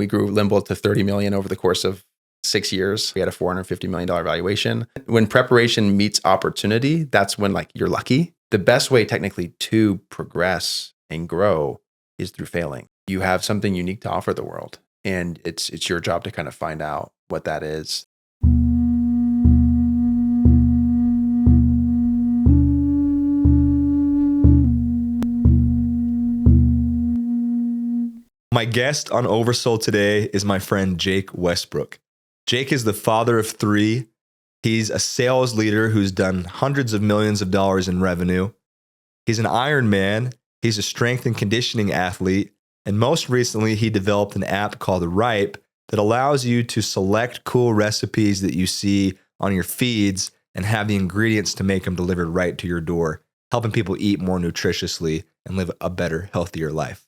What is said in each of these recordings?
We grew Limble to 30 million over the course of 6 years. We had a $450 million valuation. When preparation meets opportunity, that's when like you're lucky. The best way technically to progress and grow is through failing. You have something unique to offer the world, and it's your job to kind of find out what that is. My guest on Oversold today is my friend Jake Westbrook. Jake is the father of 3. He's a sales leader who's done hundreds of millions of dollars in revenue. He's an Ironman. He's a strength and conditioning athlete. And most recently, he developed an app called Ripe that allows you to select cool recipes that you see on your feeds and have the ingredients to make them delivered right to your door, helping people eat more nutritiously and live a better, healthier life.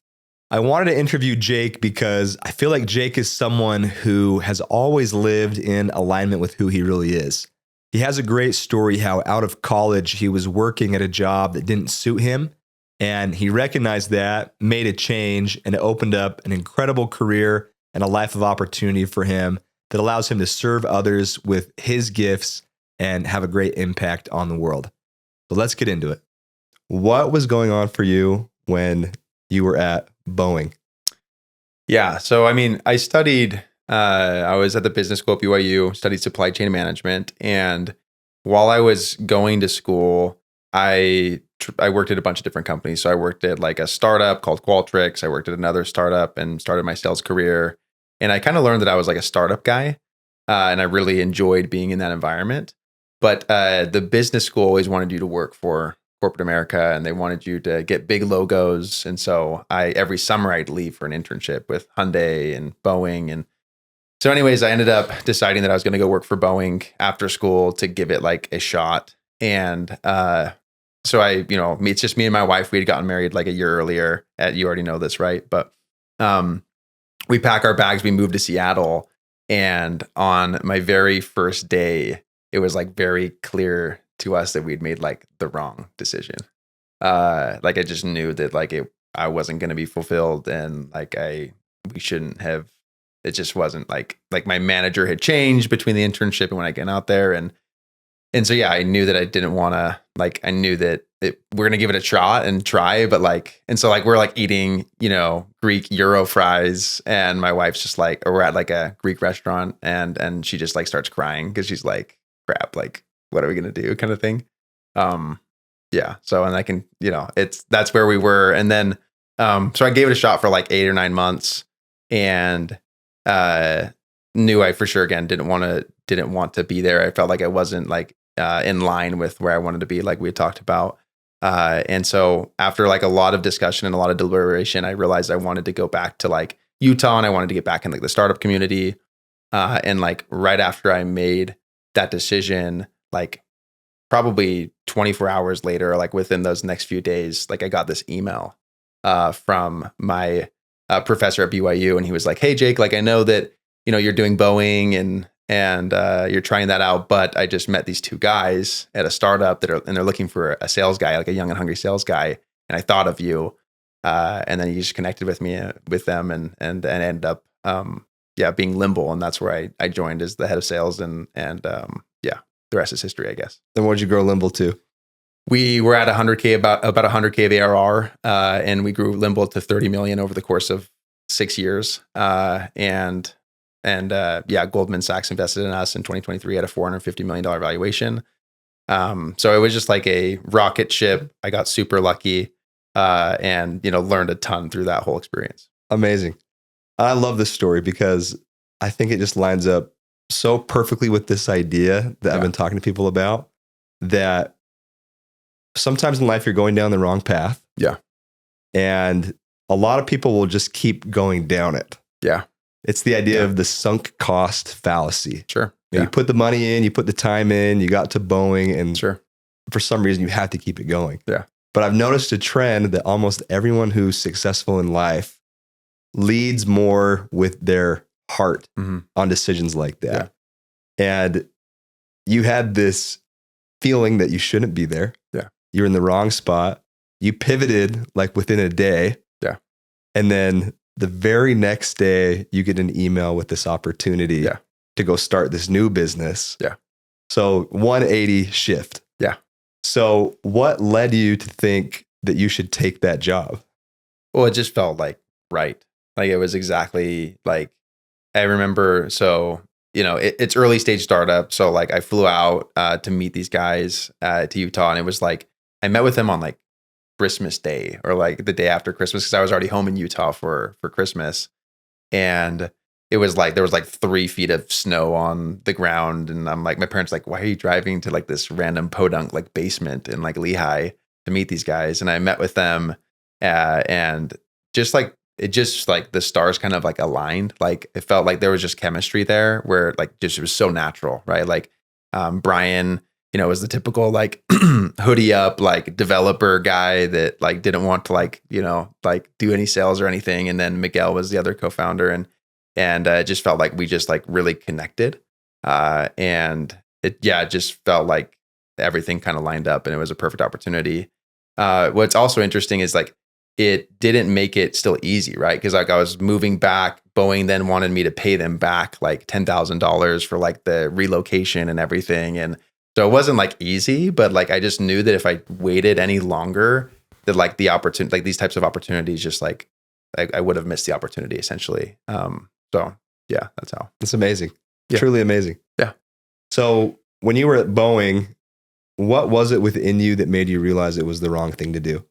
I wanted to interview Jake because I feel like Jake is someone who has always lived in alignment with who he really is. He has a great story how out of college, he was working at a job that didn't suit him. And he recognized that, made a change, and it opened up an incredible career and a life of opportunity for him that allows him to serve others with his gifts and have a great impact on the world. But let's get into it. What was going on for you when you were at Boeing? Yeah. So, I mean, I studied, I was at the business school at BYU, studied supply chain management. And while I was going to school, I worked at a bunch of different companies. So I worked at like a startup called Qualtrics. I worked at another startup and started my sales career. And I kind of learned that I was like a startup guy. And I really enjoyed being in that environment. But the business school always wanted you to work for corporate America, and they wanted you to get big logos. And so every summer I'd leave for an internship with Hyundai and Boeing. And so anyways, I ended up deciding that I was going to go work for Boeing after school to give it like a shot. And so it's just me and my wife. We had gotten married like a year earlier. You already know this, right? But we pack our bags, we moved to Seattle. And on my very first day, it was like very clear to us that we'd made like the wrong decision. Like I just knew that like I wasn't going to be fulfilled, and like we shouldn't have. It just wasn't like my manager had changed between the internship and when I got out there, and so yeah, I knew that I didn't want to. Like I knew that we're gonna give it a shot and try, but so we're like eating Greek Euro fries, and my wife's just like, or we're at like a Greek restaurant, and she just like starts crying because she's like, crap, like what are we going to do kind of thing. Yeah. So, and I can, that's where we were. And then, so I gave it a shot for like 8 or 9 months, and, knew I for sure, again, didn't want to be there. I felt like I wasn't like, in line with where I wanted to be, like we had talked about. And so after like a lot of discussion and a lot of deliberation, I realized I wanted to go back to like Utah, and I wanted to get back in like the startup community. And like right after I made that decision, like probably 24 hours later, like within those next few days, like I got this email from my professor at BYU, and he was like, "Hey Jake, like I know that you're doing Boeing and you're trying that out, but I just met these 2 guys at a startup and they're looking for a sales guy, like a young and hungry sales guy, and I thought of you." And then he just connected with them and ended up being Limble, and that's where I joined as the head of sales, and the rest is history, I guess. Then what did you grow Limble to? We were at 100K, about 100K of ARR, and we grew Limble to 30 million over the course of 6 years. Goldman Sachs invested in us in 2023 at a $450 million valuation. So it was just like a rocket ship. I got super lucky, and learned a ton through that whole experience. Amazing. I love this story because I think it just lines up so perfectly with this idea that I've been talking to people about, that sometimes in life you're going down the wrong path. Yeah. And a lot of people will just keep going down it. Yeah. It's the idea of the sunk cost fallacy. Sure. You put the money in, you put the time in, you got to Boeing, and for some reason you have to keep it going. Yeah. But I've noticed a trend that almost everyone who's successful in life leads more with their heart on decisions like that. Yeah. And you had this feeling that you shouldn't be there. Yeah. You're in the wrong spot. You pivoted like within a day. Yeah. And then The very next day, you get an email with this opportunity to go start this new business. Yeah. So 180 shift. Yeah. So what led you to think that you should take that job? Well, it just felt like right. Like it was exactly like, I remember, so, it's early stage startup. So like I flew out to meet these guys to Utah, and it was like, I met with them on like Christmas Day or like the day after Christmas, because I was already home in Utah for Christmas. And it was like, there was like 3 feet of snow on the ground. And I'm like, my parents like, why are you driving to like this random podunk like basement in like Lehigh to meet these guys? And I met with them and just like, it just like the stars kind of like aligned. Like it felt like there was just chemistry there where like just it was so natural, right? Like Brian, was the typical like hoodie up like developer guy that like didn't want to like like do any sales or anything. And then Miguel was the other co-founder, and it just felt like we just like really connected, and it just felt like everything kind of lined up, and it was a perfect opportunity. What's also interesting is like, it didn't make it still easy, right? Because like I was moving back, Boeing then wanted me to pay them back like $10,000 for like the relocation and everything. And so it wasn't like easy, but like I just knew that if I waited any longer, that like the opportunity, like these types of opportunities, just like I would have missed the opportunity essentially. So yeah, that's how. That's amazing. Yeah. Truly amazing. Yeah. So when you were at Boeing, what was it within you that made you realize it was the wrong thing to do?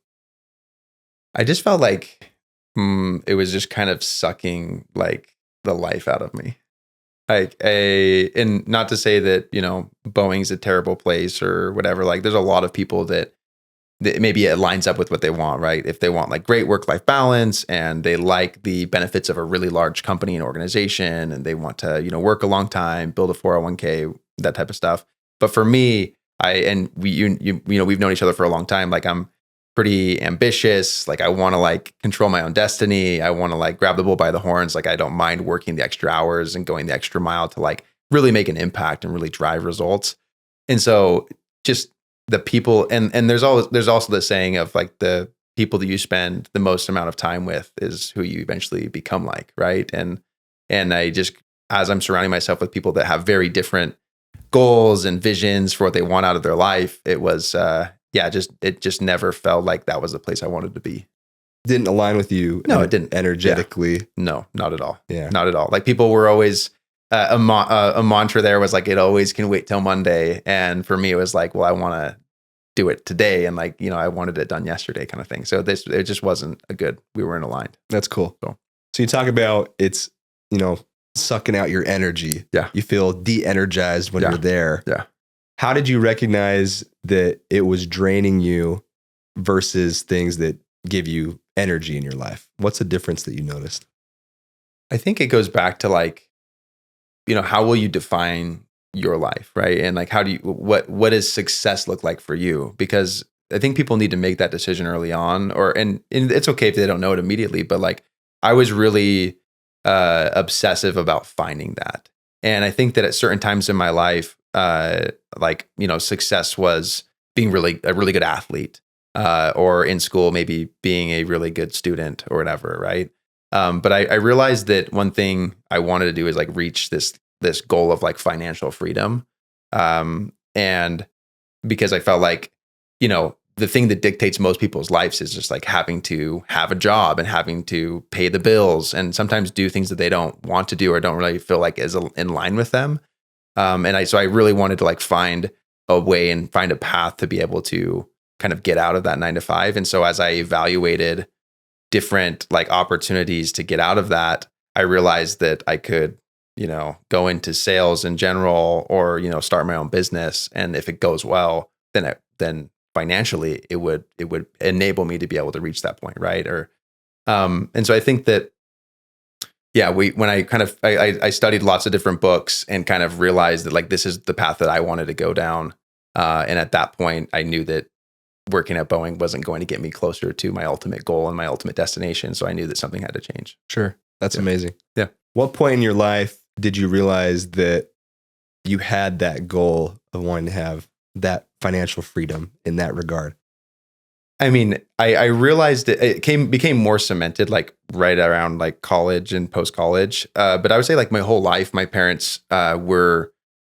I just felt like it was just kind of sucking like the life out of me. Like and not to say that, Boeing's a terrible place or whatever. Like there's a lot of people that maybe it lines up with what they want, right? If they want like great work-life balance and they like the benefits of a really large company and organization, and they want to, work a long time, build a 401k, that type of stuff. But for me, we've known each other for a long time. Like I'm pretty ambitious. Like I want to like control my own destiny. I want to like grab the bull by the horns. Like I don't mind working the extra hours and going the extra mile to like really make an impact and really drive results. And so just the people, and there's also the saying of like the people that you spend the most amount of time with is who you eventually become like, right? And I just, as I'm surrounding myself with people that have very different goals and visions for what they want out of their life, it was it just never felt like that was the place I wanted to be. Didn't align with you. No, it didn't. Energetically. Yeah. No, not at all. Yeah. Not at all. Like people were always, a mantra there was like, it always can wait till Monday. And for me, it was like, well, I want to do it today. And like, I wanted it done yesterday kind of thing. So it just wasn't we weren't aligned. That's cool. So you talk about it's, sucking out your energy. Yeah. You feel de-energized when you're there. Yeah. How did you recognize that it was draining you versus things that give you energy in your life? What's the difference that you noticed? I think it goes back to like, how will you define your life, right? And like, what does success look like for you? Because I think people need to make that decision early on, and it's okay if they don't know it immediately, but like I was really obsessive about finding that. And I think that at certain times in my life, success was being a really good athlete, or in school, maybe being a really good student or whatever. Right. But I realized that one thing I wanted to do is like reach this goal of like financial freedom. And because I felt like, the thing that dictates most people's lives is just like having to have a job and having to pay the bills and sometimes do things that they don't want to do or don't really feel like is in line with them. So I really wanted to like find a way and find a path to be able to kind of get out of that 9-to-5. And so as I evaluated different like opportunities to get out of that, I realized that I could, go into sales in general or, start my own business. And if it goes well, then financially it would enable me to be able to reach that point. Right. And so I think that, I studied lots of different books and kind of realized that like, this is the path that I wanted to go down. And at that point I knew that working at Boeing wasn't going to get me closer to my ultimate goal and my ultimate destination. So I knew that something had to change. Sure. That's amazing. Yeah. What point in your life did you realize that you had that goal of wanting to have that financial freedom in that regard? I mean, I realized became more cemented like right around like college and post college. But I would say like my whole life, my parents were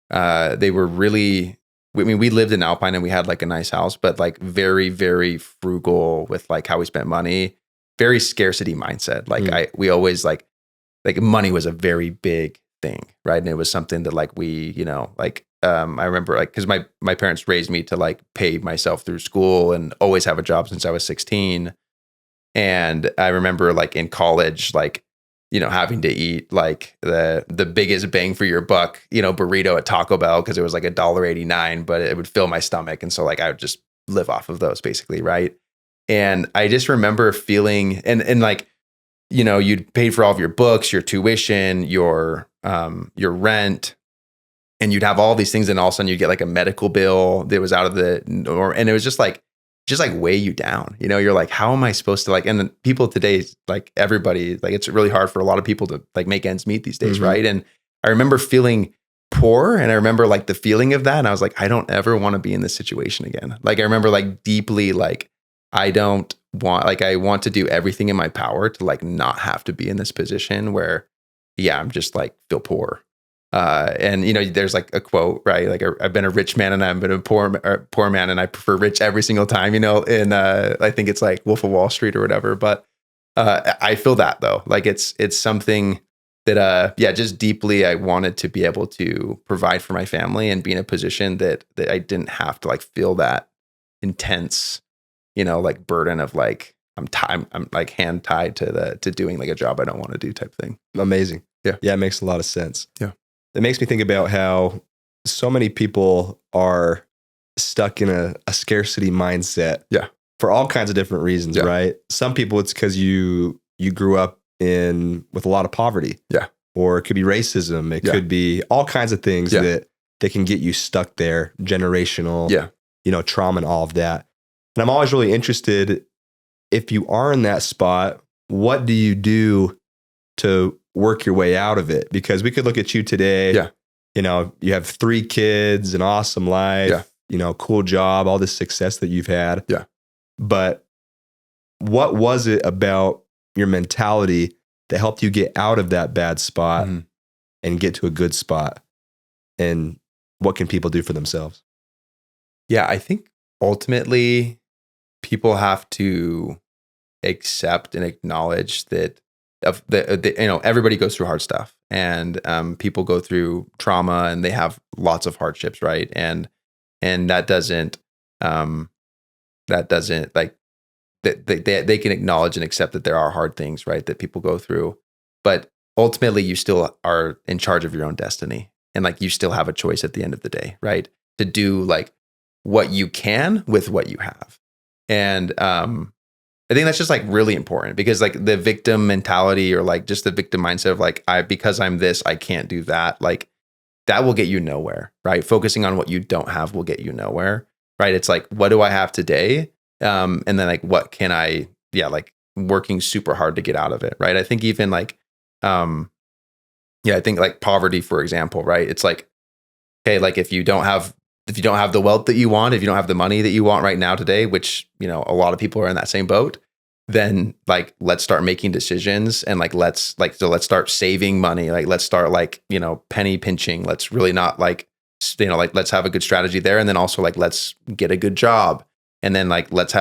they were really. I mean, we lived in Alpine and we had like a nice house, but like very, very frugal with like how we spent money. Very scarcity mindset. Like we always like money was a very big thing, right? And it was something that like we, like I remember like because my parents raised me to like pay myself through school and always have a job since I was 16. And I remember like in college, like, having to eat like the biggest bang for your buck, burrito at Taco Bell because it was like $1.89, but it would fill my stomach. And so like I would just live off of those basically, right? And I just remember feeling and like, you'd paid for all of your books, your tuition, your rent, and you'd have all these things, and all of a sudden you'd get like a medical bill that was out of the norm, and it was just like weigh you down. You're like, how am I supposed to like? And then people today, like everybody, like it's really hard for a lot of people to like make ends meet these days, right? And I remember feeling poor, and I remember like the feeling of that, and I was like, I don't ever want to be in this situation again. Like I remember like deeply like I want to do everything in my power to like not have to be in this position where, I'm just like feel poor. And there's like a quote, right? Like I've been a rich man and I've been a poor man, and I prefer rich every single time, and I think it's like Wolf of Wall Street or whatever. But I feel that though, like it's something that, just deeply I wanted to be able to provide for my family and be in a position that I didn't have to like feel that intense, like burden of like, I'm like hand tied to doing like a job I don't want to do type thing. Amazing. Yeah. Yeah. It makes a lot of sense. Yeah. It makes me think about how so many people are stuck in a scarcity mindset. Yeah. For all kinds of different reasons, right? Some people it's because you grew up with a lot of poverty. Yeah. Or it could be racism. It could be all kinds of things that can get you stuck there, generational, trauma and all of that. And I'm always really interested, if you are in that spot, what do you do to work your way out of it? Because we could look at you today. Yeah. You have 3 kids, an awesome life, cool job, all this success that you've had. Yeah. But what was it about your mentality that helped you get out of that bad spot and get to a good spot? And what can people do for themselves? Yeah, I think ultimately people have to accept and acknowledge that everybody goes through hard stuff, and people go through trauma and they have lots of hardships, right? And that doesn't like they can acknowledge and accept that there are hard things, right, that people go through, but ultimately you still are in charge of your own destiny, and like you still have a choice at the end of the day, right, to do like what you can with what you have. And I think that's just like really important, because like the victim mentality, or like just the victim mindset of like, because I'm this, I can't do that. Like that will get you nowhere, right? Focusing on what you don't have will get you nowhere, right? It's like, what do I have today? And then like, what can I, like working super hard to get out of it, right? I think even like, I think like poverty, for example, right? It's like, okay, like if you don't have the wealth that you want, if you don't have the money that you want right now today, which, a lot of people are in that same boat, then like, let's start making decisions, and like, let's start saving money. Like, let's start like, penny pinching. Let's really not like, let's have a good strategy there. And then also like, let's get a good job. And then like, let's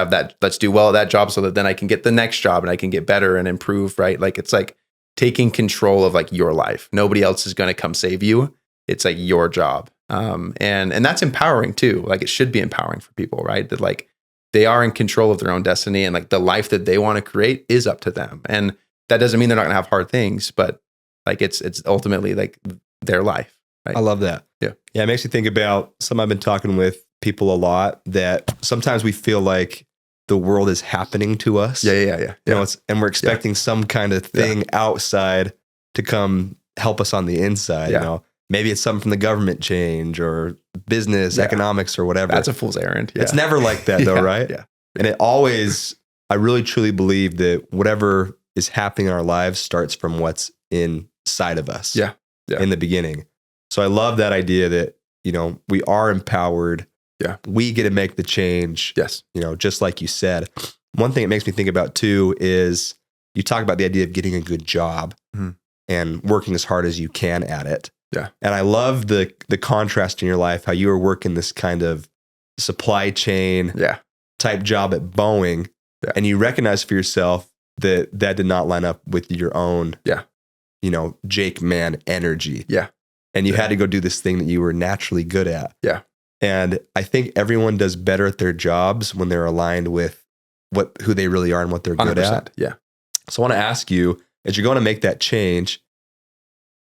do well at that job so that then I can get the next job and I can get better and improve, right? Like, it's like taking control of like your life. Nobody else is going to come save you. It's like your job. And that's empowering too. Like it should be empowering for people, right? That like they are in control of their own destiny, and like the life that they want to create is up to them. And that doesn't mean they're not going to have hard things, but like it's ultimately like their life. Right? I love that. Yeah. It makes me think about something I've been talking with people a lot, that sometimes we feel like the world is happening to us. Yeah. And we're expecting some kind of thing outside to come help us on the inside. Maybe it's something from the government change or business, economics, or whatever. That's a fool's errand. Yeah. It's never like that though, right? Yeah. And it always, I really truly believe that whatever is happening in our lives starts from what's inside of us. Yeah. In the beginning. So I love that idea that, we are empowered Yeah. We get to make the change. Yes. Just like you said. One thing it makes me think about too is you talk about the idea of getting a good job and working as hard as you can at it. Yeah. And I love the contrast in your life, how you were working this kind of supply chain type job at Boeing, and you recognize for yourself that did not line up with your own, Jake man energy. Yeah. And you had to go do this thing that you were naturally good at. Yeah. And I think everyone does better at their jobs when they're aligned with who they really are and what they're good at. Yeah. So I want to ask you, as you're going to make that change,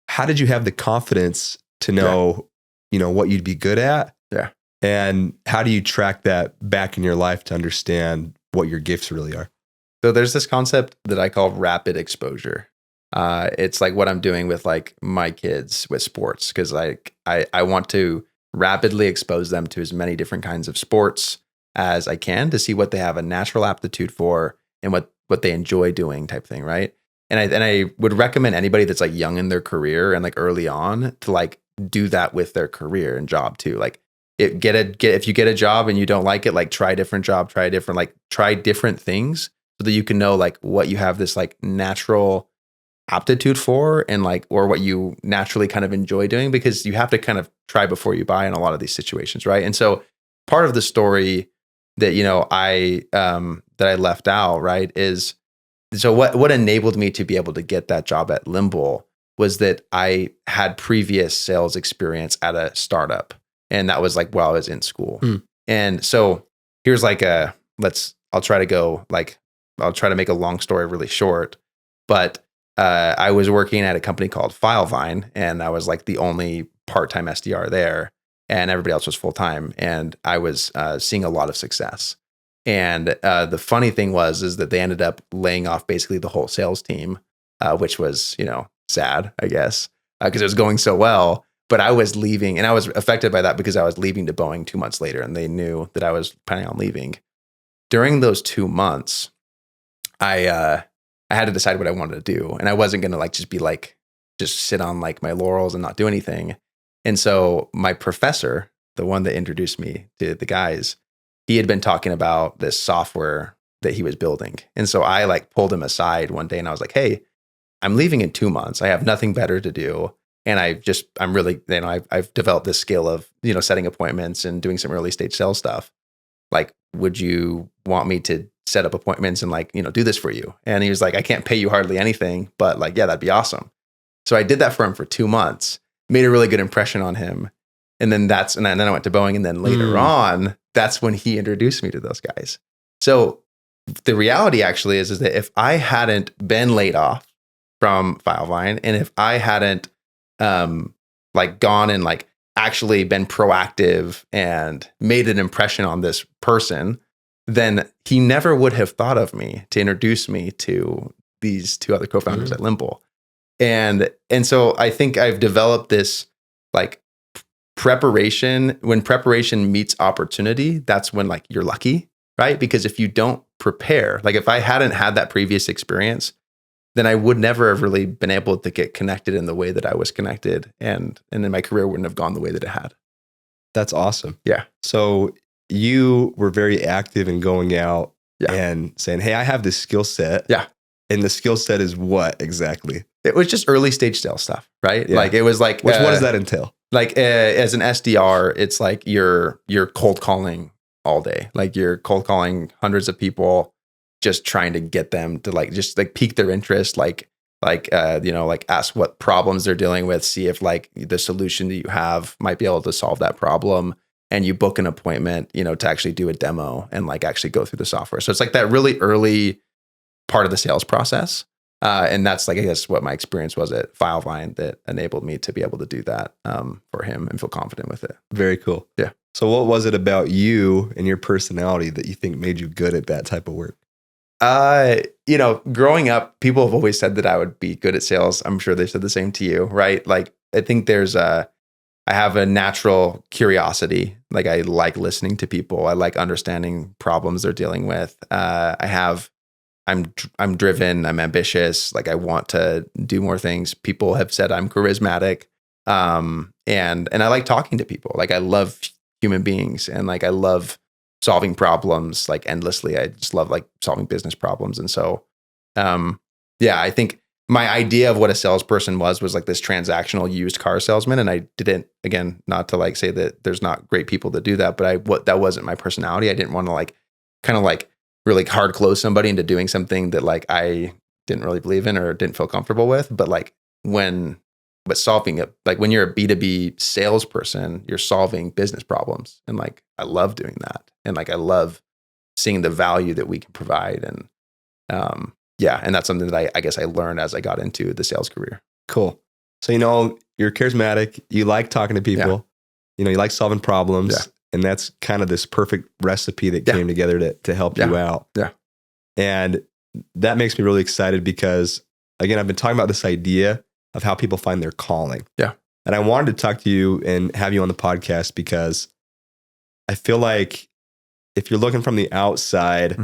how did you have the confidence to know, what you'd be good at? Yeah. And how do you track that back in your life to understand what your gifts really are? So there's this concept that I call rapid exposure. It's like what I'm doing with like my kids with sports, because I want to rapidly expose them to as many different kinds of sports as I can to see what they have a natural aptitude for and what they enjoy doing type thing, right? And I would recommend anybody that's like young in their career and like early on to like do that with their career and job too. Like if you get a job and you don't like it, like try a different job, try different things so that you can know like what you have this like natural aptitude for and like, or what you naturally kind of enjoy doing, because you have to kind of try before you buy in a lot of these situations. Right. And so part of the story that, that I left out, right, is so what enabled me to be able to get that job at Limble was that I had previous sales experience at a startup. And that was like while I was in school. And so here's like I'll try to make a long story really short, but I was working at a company called Filevine, and I was like the only part-time SDR there, and everybody else was full-time. And I was seeing a lot of success. And the funny thing is that they ended up laying off basically the whole sales team, which was, sad, I guess, because it was going so well. But I was leaving, and I was affected by that because I was leaving to Boeing 2 months later, and they knew that I was planning on leaving. During those 2 months, I had to decide what I wanted to do, and I wasn't going to just sit on like my laurels and not do anything. And so my professor, the one that introduced me to the guys, he had been talking about this software that he was building. And so I like pulled him aside one day and I was like, hey, I'm leaving in 2 months. I have nothing better to do. And I'm really, I've developed this skill of, setting appointments and doing some early stage sales stuff. Like, would you want me to set up appointments and like, do this for you? And he was like, I can't pay you hardly anything, but like, yeah, that'd be awesome. So I did that for him for 2 months, made a really good impression on him. And then then I went to Boeing. And then later on, that's when he introduced me to those guys. So the reality actually is that if I hadn't been laid off from Filevine, and if I hadn't gone and like actually been proactive and made an impression on this person, then he never would have thought of me to introduce me to these two other co-founders at Limble. And so I think I've developed this like preparation. When preparation meets opportunity, that's when like you're lucky, right? Because if you don't prepare, like if I hadn't had that previous experience, then I would never have really been able to get connected in the way that I was connected. And then my career wouldn't have gone the way that it had. That's awesome. Yeah. So you were very active in going out and saying, hey, I have this skill set. Yeah. And the skill set is what exactly? It was just early stage sales stuff, right? Yeah. Like it was like, what does that entail? Like as an SDR, it's like you're cold calling all day. Like you're cold calling hundreds of people, just trying to get them to like just like pique their interest, like ask what problems they're dealing with, see if like the solution that you have might be able to solve that problem, and you book an appointment, to actually do a demo and like actually go through the software. So it's like that really early part of the sales process. And that's like, I guess, what my experience was at Filevine that enabled me to be able to do that for him and feel confident with it. Very cool. Yeah. So what was it about you and your personality that you think made you good at that type of work? Growing up, people have always said that I would be good at sales. I'm sure they said the same to you, right? Like, I think I have a natural curiosity. Like, I like listening to people. I like understanding problems they're dealing with. I'm driven. I'm ambitious. Like, I want to do more things. People have said I'm charismatic. And I like talking to people. Like, I love human beings. And like, I love solving problems like endlessly. I just love like solving business problems. And so, yeah, I think my idea of what a salesperson was like this transactional used car salesman. And I didn't, again, not to like say that there's not great people that do that, but that wasn't my personality. I didn't want to like kind of like really hard close somebody into doing something that like I didn't really believe in or didn't feel comfortable with. But like solving it, like when you're a B2B salesperson, you're solving business problems. And like, I love doing that. And like, I love seeing the value that we can provide. And, yeah. And that's something that I guess I learned as I got into the sales career. Cool. So, you're charismatic. You like talking to people. You like solving problems. Yeah. And that's kind of this perfect recipe that came together to help you out. Yeah. And that makes me really excited because, again, I've been talking about this idea of how people find their calling. Yeah. And I wanted to talk to you and have you on the podcast because I feel like if you're looking from the outside,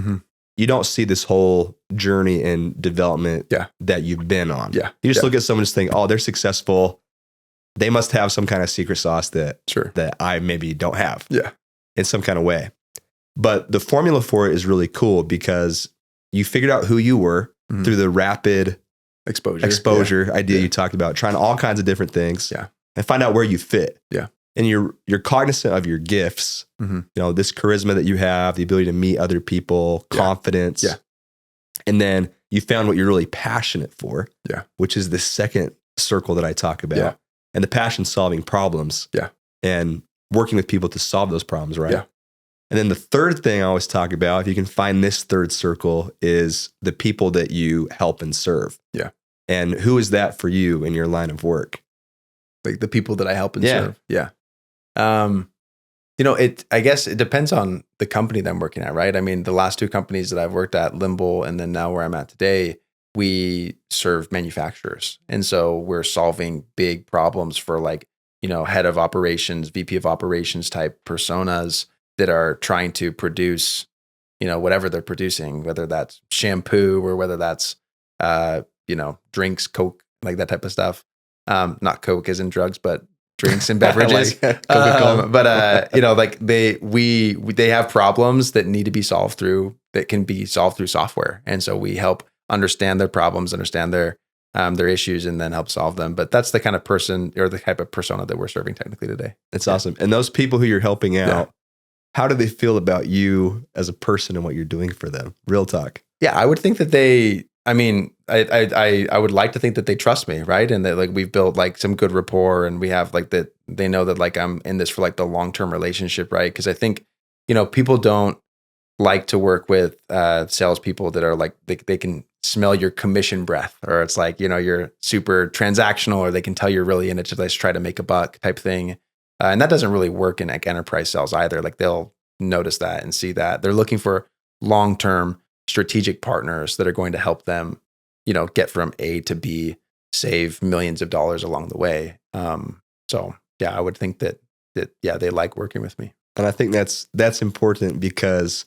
you don't see this whole journey and development that you've been on. Yeah. You just look at someone and just think, oh, they're successful. They must have some kind of secret sauce that I maybe don't have in some kind of way. But the formula for it is really cool because you figured out who you were through the rapid exposure idea you talked about, trying all kinds of different things and find out where you fit. Yeah. And you're cognizant of your gifts, this charisma that you have, the ability to meet other people, confidence. Yeah. And then you found what you're really passionate for, which is the second circle that I talk about. Yeah. And the passion solving problems. Yeah. And working with people to solve those problems, right? Yeah. And then the third thing I always talk about, if you can find this third circle, is the people that you help and serve. Yeah. And who is that for you in your line of work? Like the people that I help and serve. Yeah. I guess it depends on the company that I'm working at, right? I mean, the last two companies that I've worked at, Limble, and then now where I'm at today, we serve manufacturers. And so we're solving big problems for like, head of operations, VP of operations type personas that are trying to produce, whatever they're producing, whether that's shampoo or whether that's, drinks, Coke, like that type of stuff. Not Coke as in drugs, but drinks and beverages. Like they have problems that need to be solved that can be solved through software. And so we help understand their problems, understand their issues, and then help solve them. But that's the kind of person or the type of persona that we're serving technically today. It's awesome. And those people who you're helping out, how do they feel about you as a person and what you're doing for them? Real talk. Yeah, I would think that I would like to think that they trust me, right? And that like we've built like some good rapport, and we have like that they know that like I'm in this for like the long-term relationship, right? Because I think, people don't like to work with salespeople that are like they can smell your commission breath, or it's like, you're super transactional, or they can tell you're really in it to just try to make a buck type thing. And that doesn't really work in like enterprise sales either. Like they'll notice that and see that. They're looking for long-term strategic partners that are going to help them, get from A to B, save millions of dollars along the way. So yeah, I would think that they like working with me. And I think that's important because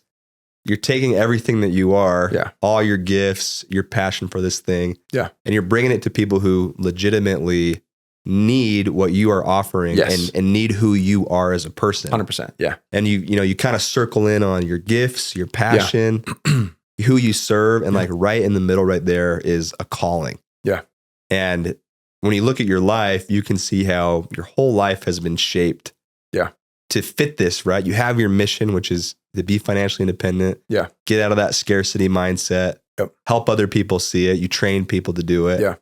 you're taking everything that you are, all your gifts, your passion for this thing, and you're bringing it to people who legitimately need what you are offering and need who you are as a person. 100%. Yeah. And you kind of circle in on your gifts, your passion, who you serve, and like right in the middle right there is a calling. Yeah. And when you look at your life, you can see how your whole life has been shaped to fit this, right? You have your mission, which is to be financially independent, get out of that scarcity mindset, help other people see it. You train people to do it. Yeah.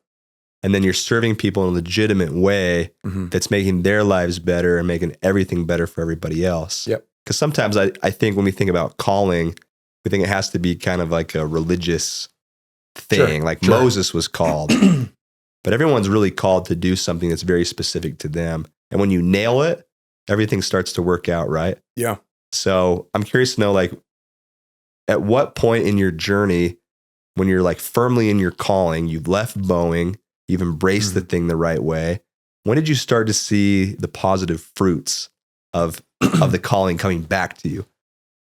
And then you're serving people in a legitimate way that's making their lives better and making everything better for everybody else. Yep. Because sometimes I think when we think about calling, we think it has to be kind of like a religious thing, Moses was called. But everyone's really called to do something that's very specific to them. And when you nail it, everything starts to work out, right? Yeah. So I'm curious to know, like, at what point in your journey, when you're like firmly in your calling, you've left Boeing, you've embraced the thing the right way, when did you start to see the positive fruits of the calling coming back to you?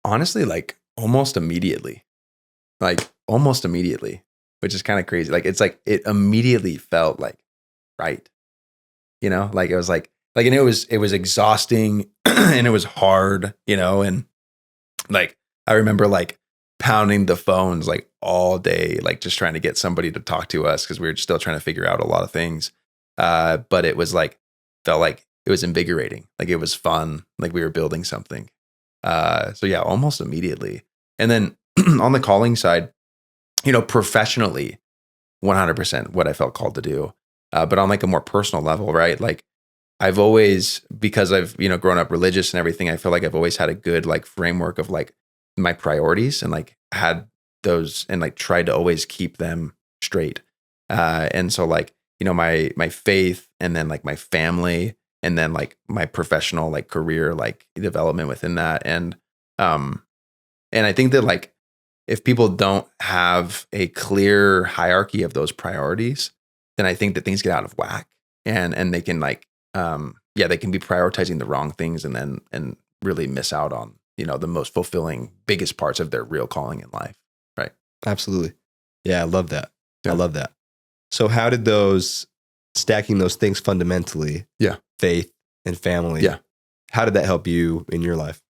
Honestly, like almost immediately, which is kind of crazy. Like, it's like, it immediately felt like right. Like it was like, Like, and it was exhausting and it was hard, and like, I remember like pounding the phones like all day, like just trying to get somebody to talk to us because we were still trying to figure out a lot of things. But it was like, felt like it was invigorating. Like it was fun. Like we were building something. So yeah, almost immediately. And then on the calling side, professionally, 100% what I felt called to do. But on like a more personal level, right? Like I've always, because I've, grown up religious and everything, I feel like I've always had a good like framework of like my priorities and like had those and like tried to always keep them straight. And so like, my faith and then like my family and then like my professional like career, like development within that. And I think that like, if people don't have a clear hierarchy of those priorities, then I think that things get out of whack and they can like, they can be prioritizing the wrong things and really miss out on, the most fulfilling, biggest parts of their real calling in life. Right. Absolutely. Yeah. I love that. Yeah. I love that. So how did stacking those things fundamentally, faith and family, how did that help you in your life?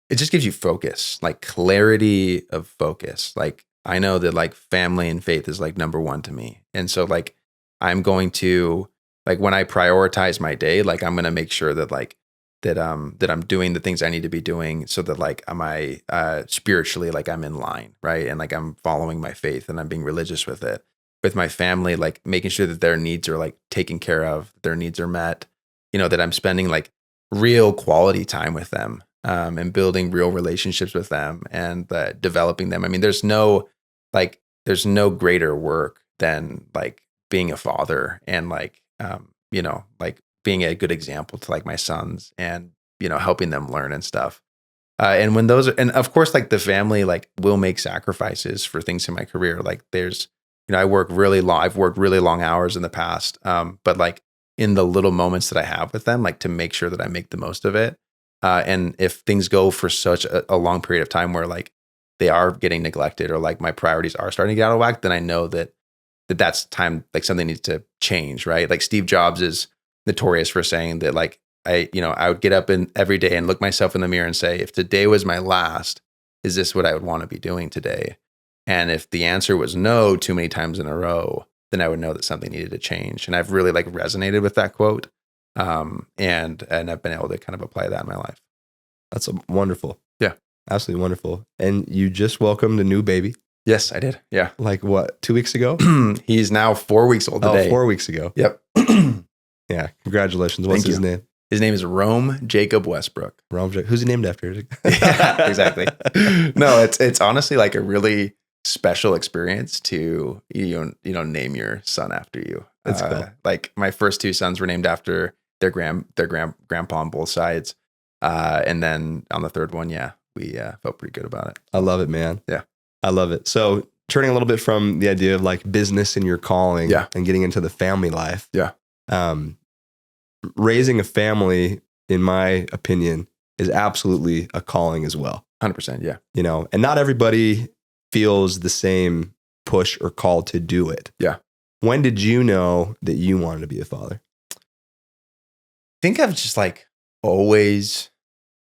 It just gives you focus, like clarity of focus. Like I know that like family and faith is like number one to me. And so like, I'm going to like, when I prioritize my day, like I'm going to make sure that like, that I'm doing the things I need to be doing so that like, spiritually, like I'm in line. Right. And like, I'm following my faith and I'm being religious with it. With my family, like making sure that their needs are like taken care of, their needs are met, that I'm spending like real quality time with them. And building real relationships with them and developing them. I mean, there's no greater work than like being a father and like, like being a good example to like my sons and, helping them learn and stuff. And when and of course, like the family, like will make sacrifices for things in my career. Like there's, I've worked really long hours in the past. But like in the little moments that I have with them, like to make sure that I make the most of it. And if things go for such a long period of time where like they are getting neglected or like my priorities are starting to get out of whack, then I know that's time, like something needs to change, right? Like Steve Jobs is notorious for saying that like, I would get up every day and look myself in the mirror and say, if today was my last, is this what I would want to be doing today? And if the answer was no too many times in a row, then I would know that something needed to change. And I've really like resonated with that quote. And I've been able to kind of apply that in my life. That's wonderful. Yeah. Absolutely wonderful. And you just welcomed a new baby. Yes, I did. Yeah. Like what, 2 weeks ago? He's now 4 weeks old today. 4 weeks ago. Yep. Yeah. Congratulations. What's his name? His name is Rome Jacob Westbrook. Who's he named after? Yeah, exactly. No, it's honestly like a really special experience to name your son after you. That's cool. Like my first two sons were named after their grandpa on both sides, and then on the third one, we felt pretty good about it. I love it, man. Yeah, I love it. So turning a little bit from the idea of like business and your calling, and getting into the family life. Yeah. Raising a family, in my opinion, is absolutely a calling as well. 100%. Yeah. And not everybody feels the same push or call to do it. Yeah. When did you know that you wanted to be a father? I think I've just like always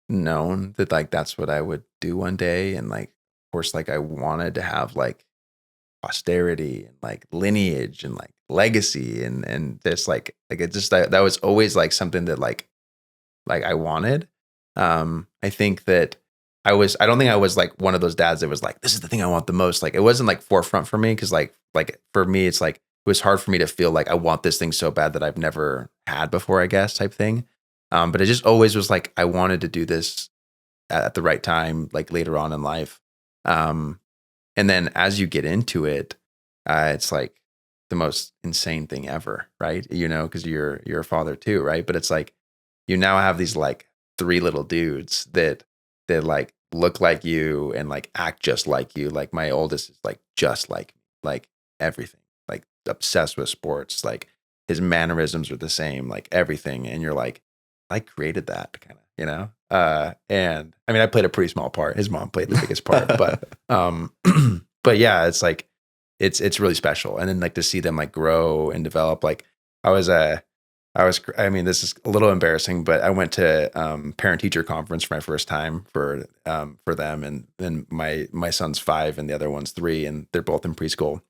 known that like that's what I would do one day. And like, of course, like I wanted to have like posterity and like lineage and like legacy and this like it just that was always like something that like I wanted. I think that I don't think I was like one of those dads that was like, this is the thing I want the most. Like it wasn't like forefront for me because like for me it's like it was hard for me to feel like I want this thing so bad that I've never had before, I guess, type thing. But it just always was like I wanted to do this at the right time, like later on in life. And then as you get into it, it's like the most insane thing ever, right? Because you're a father too, right? But it's like you now have these like three little dudes that like look like you and like act just like you. Like my oldest is like just like me, like everything, like obsessed with sports, like his mannerisms are the same, like everything. And you're like, I created that kind of, and I mean, I played a pretty small part. His mom played the biggest part, but yeah, it's like, it's really special. And then like to see them like grow and develop. Like I was I mean, this is a little embarrassing, but I went to parent teacher conference for my first time for them, and then my son's 5 and the other one's 3, and they're both in preschool.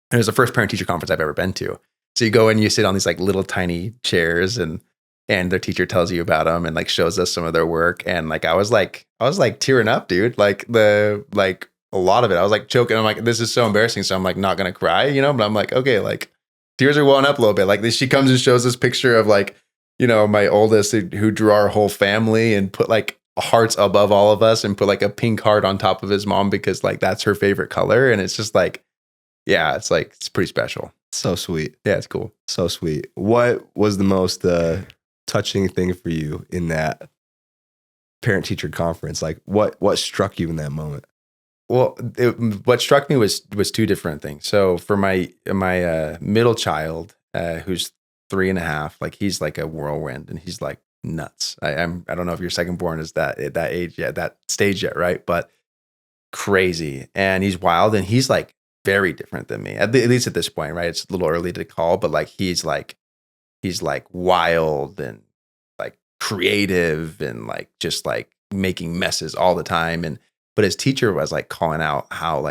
And it was the first parent teacher conference I've ever been to. So you go and you sit on these like little tiny chairs, and their teacher tells you about them and like shows us some of their work, and like I was like tearing up, dude. Like a lot of it, I was like choking. I'm like, this is so embarrassing. So I'm like not gonna cry, but I'm like, okay, like tears are welling up a little bit. Like this, she comes and shows this picture of like, my oldest who drew our whole family and put like hearts above all of us and put like a pink heart on top of his mom because like that's her favorite color. And it's just like, yeah, it's like, it's pretty special. So sweet. Yeah, it's cool. So sweet. What was the most touching thing for you in that parent teacher conference? Like what struck you in that moment? Well, what struck me was 2 different things. So for my middle child, who's 3.5, like he's like a whirlwind and he's like nuts. I don't know if your second born is that at that age yet, that stage yet, right? But crazy, and he's wild, and he's like very different than me. At least at this point, right? It's a little early to call, but like he's like wild and like creative and like just like making messes all the time. But his teacher was like calling out how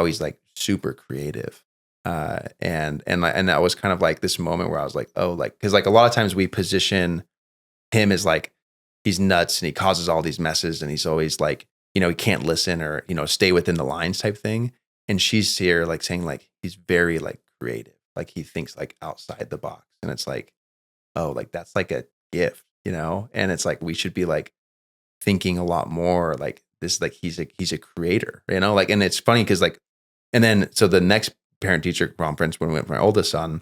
he's like super creative. And that was kind of like this moment where I was like, oh, like, cause like a lot of times we position him as like, he's nuts and he causes all these messes and he's always like, he can't listen or, stay within the lines type thing. And she's here like saying like, he's very like creative. Like he thinks like outside the box. And it's like, oh, like that's like a gift, and it's like, we should be like thinking a lot more like this, like he's a creator, like, and it's funny because like, and then so the next parent teacher conference when we went for my oldest son,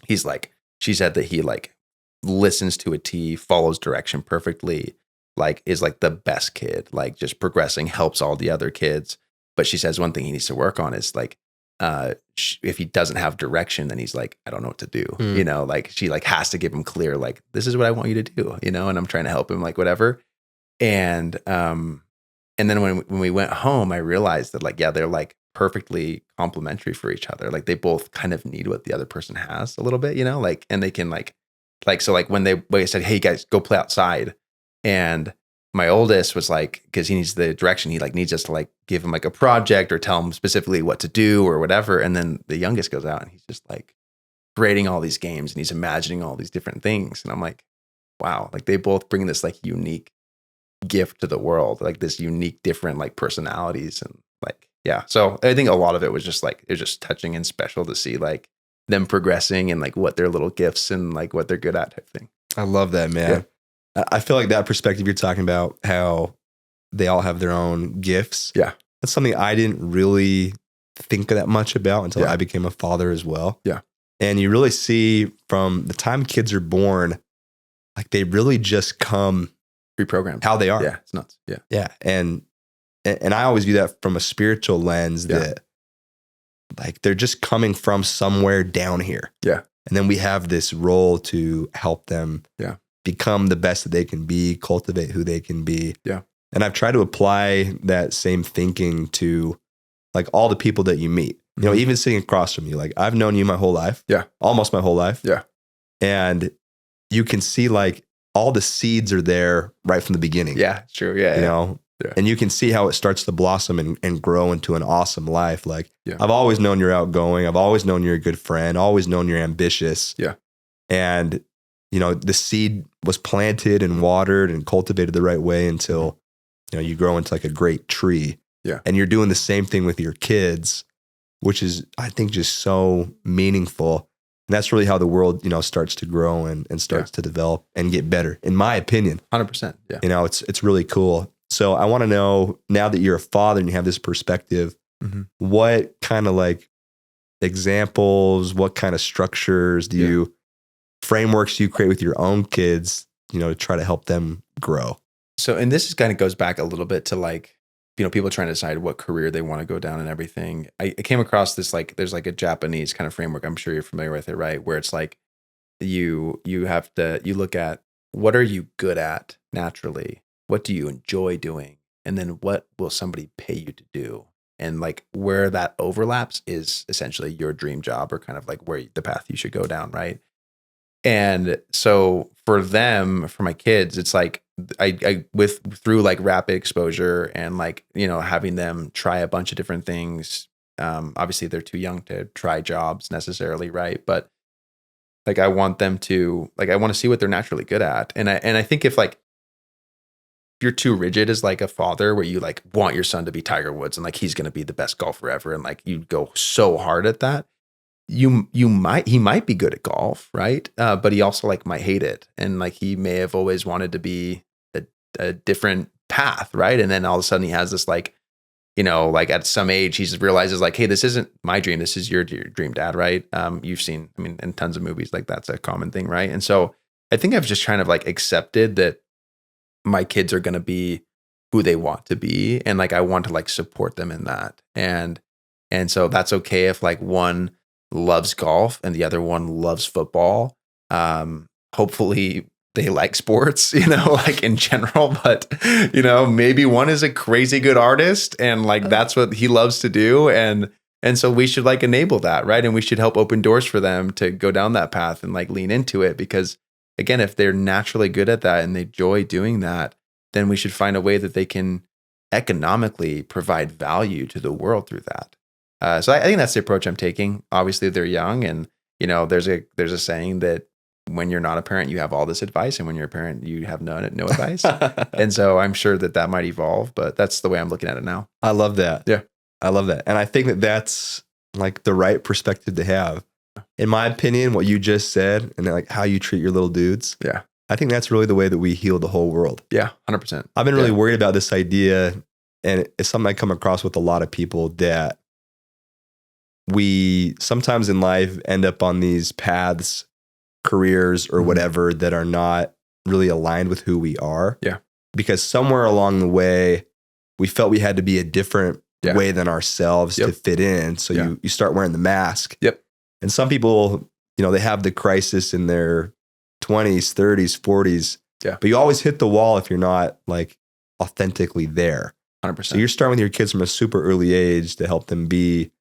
he's like, she said that he like listens to a T, follows direction perfectly, like is like the best kid, like just progressing, helps all the other kids. But she says one thing he needs to work on is like, if he doesn't have direction, then he's like, I don't know what to do. Like she like has to give him clear, like, this is what I want you to do, and I'm trying to help him, like whatever. And then when we went home, I realized that like, yeah, they're like perfectly complementary for each other. Like they both kind of need what the other person has a little bit, like, and they can like, so like when they said, hey guys, go play outside. And my oldest was like, cause he needs the direction. He like needs us to like give him like a project or tell him specifically what to do or whatever. And then the youngest goes out and he's just like creating all these games and he's imagining all these different things. And I'm like, wow, like they both bring this like unique gift to the world, like this unique different like personalities. And like, yeah, so I think a lot of it was just like, it was just touching and special to see like them progressing and like what their little gifts and like what they're good at type thing. I love that, man. Yeah. I feel like that perspective you're talking about, how they all have their own gifts. Yeah, that's something I didn't really think that much about until I became a father as well. Yeah, and you really see from the time kids are born, like they really just come reprogrammed how they are. Yeah, it's nuts. Yeah. Yeah. And I always view that from a spiritual lens, that like they're just coming from somewhere down here. Yeah. And then we have this role to help them become the best that they can be, cultivate who they can be. Yeah. And I've tried to apply that same thinking to like all the people that you meet, even sitting across from you. Like I've known you my whole life. Yeah. Almost my whole life. Yeah. And you can see like all the seeds are there right from the beginning. Yeah, true. Yeah. And you can see how it starts to blossom and grow into an awesome life. Like I've always known you're outgoing. I've always known you're a good friend, always known you're ambitious. Yeah. And, the seed was planted and watered and cultivated the right way until, you grow into like a great tree. Yeah. And you're doing the same thing with your kids, which is, I think, just so meaningful. And that's really how the world, starts to grow and starts to develop and get better, in my opinion. 100%. Yeah. It's really cool. So I want to know, now that you're a father and you have this perspective, what kind of like examples, what kind of structures frameworks do you create with your own kids, to try to help them grow? So, and this is kind of goes back a little bit to like, people trying to decide what career they want to go down and everything. I came across this, like, there's like a Japanese kind of framework. I'm sure you're familiar with it, right? Where it's like, you look at what are you good at naturally? What do you enjoy doing? And then what will somebody pay you to do? And like where that overlaps is essentially your dream job, or kind of like where the path you should go down, right? And so for them, for my kids, it's like I with through like rapid exposure and like, having them try a bunch of different things. Obviously they're too young to try jobs necessarily, right? But like I want them to like I want to see what they're naturally good at. And I think if like if you're too rigid as like a father where you like want your son to be Tiger Woods and like he's gonna be the best golfer ever and like you go so hard at that, he might be good at golf, right? But he also like might hate it, and like he may have always wanted to be a different path, right? And then all of a sudden he has this like, like at some age he just realizes like, hey, this isn't my dream, this is your dream, Dad, right? You've seen, I mean, in tons of movies, like that's a common thing, right? And so I think I've just kind of like accepted that my kids are going to be who they want to be, and like I want to like support them in that, and so that's okay if like one loves golf and the other one loves football. Hopefully they like sports, like in general, but maybe one is a crazy good artist and like that's what he loves to do, and so we should like enable that, right? And we should help open doors for them to go down that path and like lean into it, because again, if they're naturally good at that and they enjoy doing that, then we should find a way that they can economically provide value to the world through that. So I think that's the approach I'm taking. Obviously, they're young, and there's a saying that when you're not a parent, you have all this advice, and when you're a parent, you have no advice. And so I'm sure that might evolve, but that's the way I'm looking at it now. I love that. Yeah, I love that, and I think that that's like the right perspective to have. In my opinion, what you just said and like how you treat your little dudes. Yeah. I think that's really the way that we heal the whole world. Yeah. 100%. I've been really worried about this idea, and it's something I come across with a lot of people, that we sometimes in life end up on these paths, careers or whatever, that are not really aligned with who we are. Yeah. Because somewhere along the way, we felt we had to be a different way than ourselves to fit in. So you start wearing the mask. Yep. And some people, they have the crisis in their 20s, 30s, 40s. Yeah. But you always hit the wall if you're not like authentically there. 100%. So you're starting with your kids from a super early age to help them be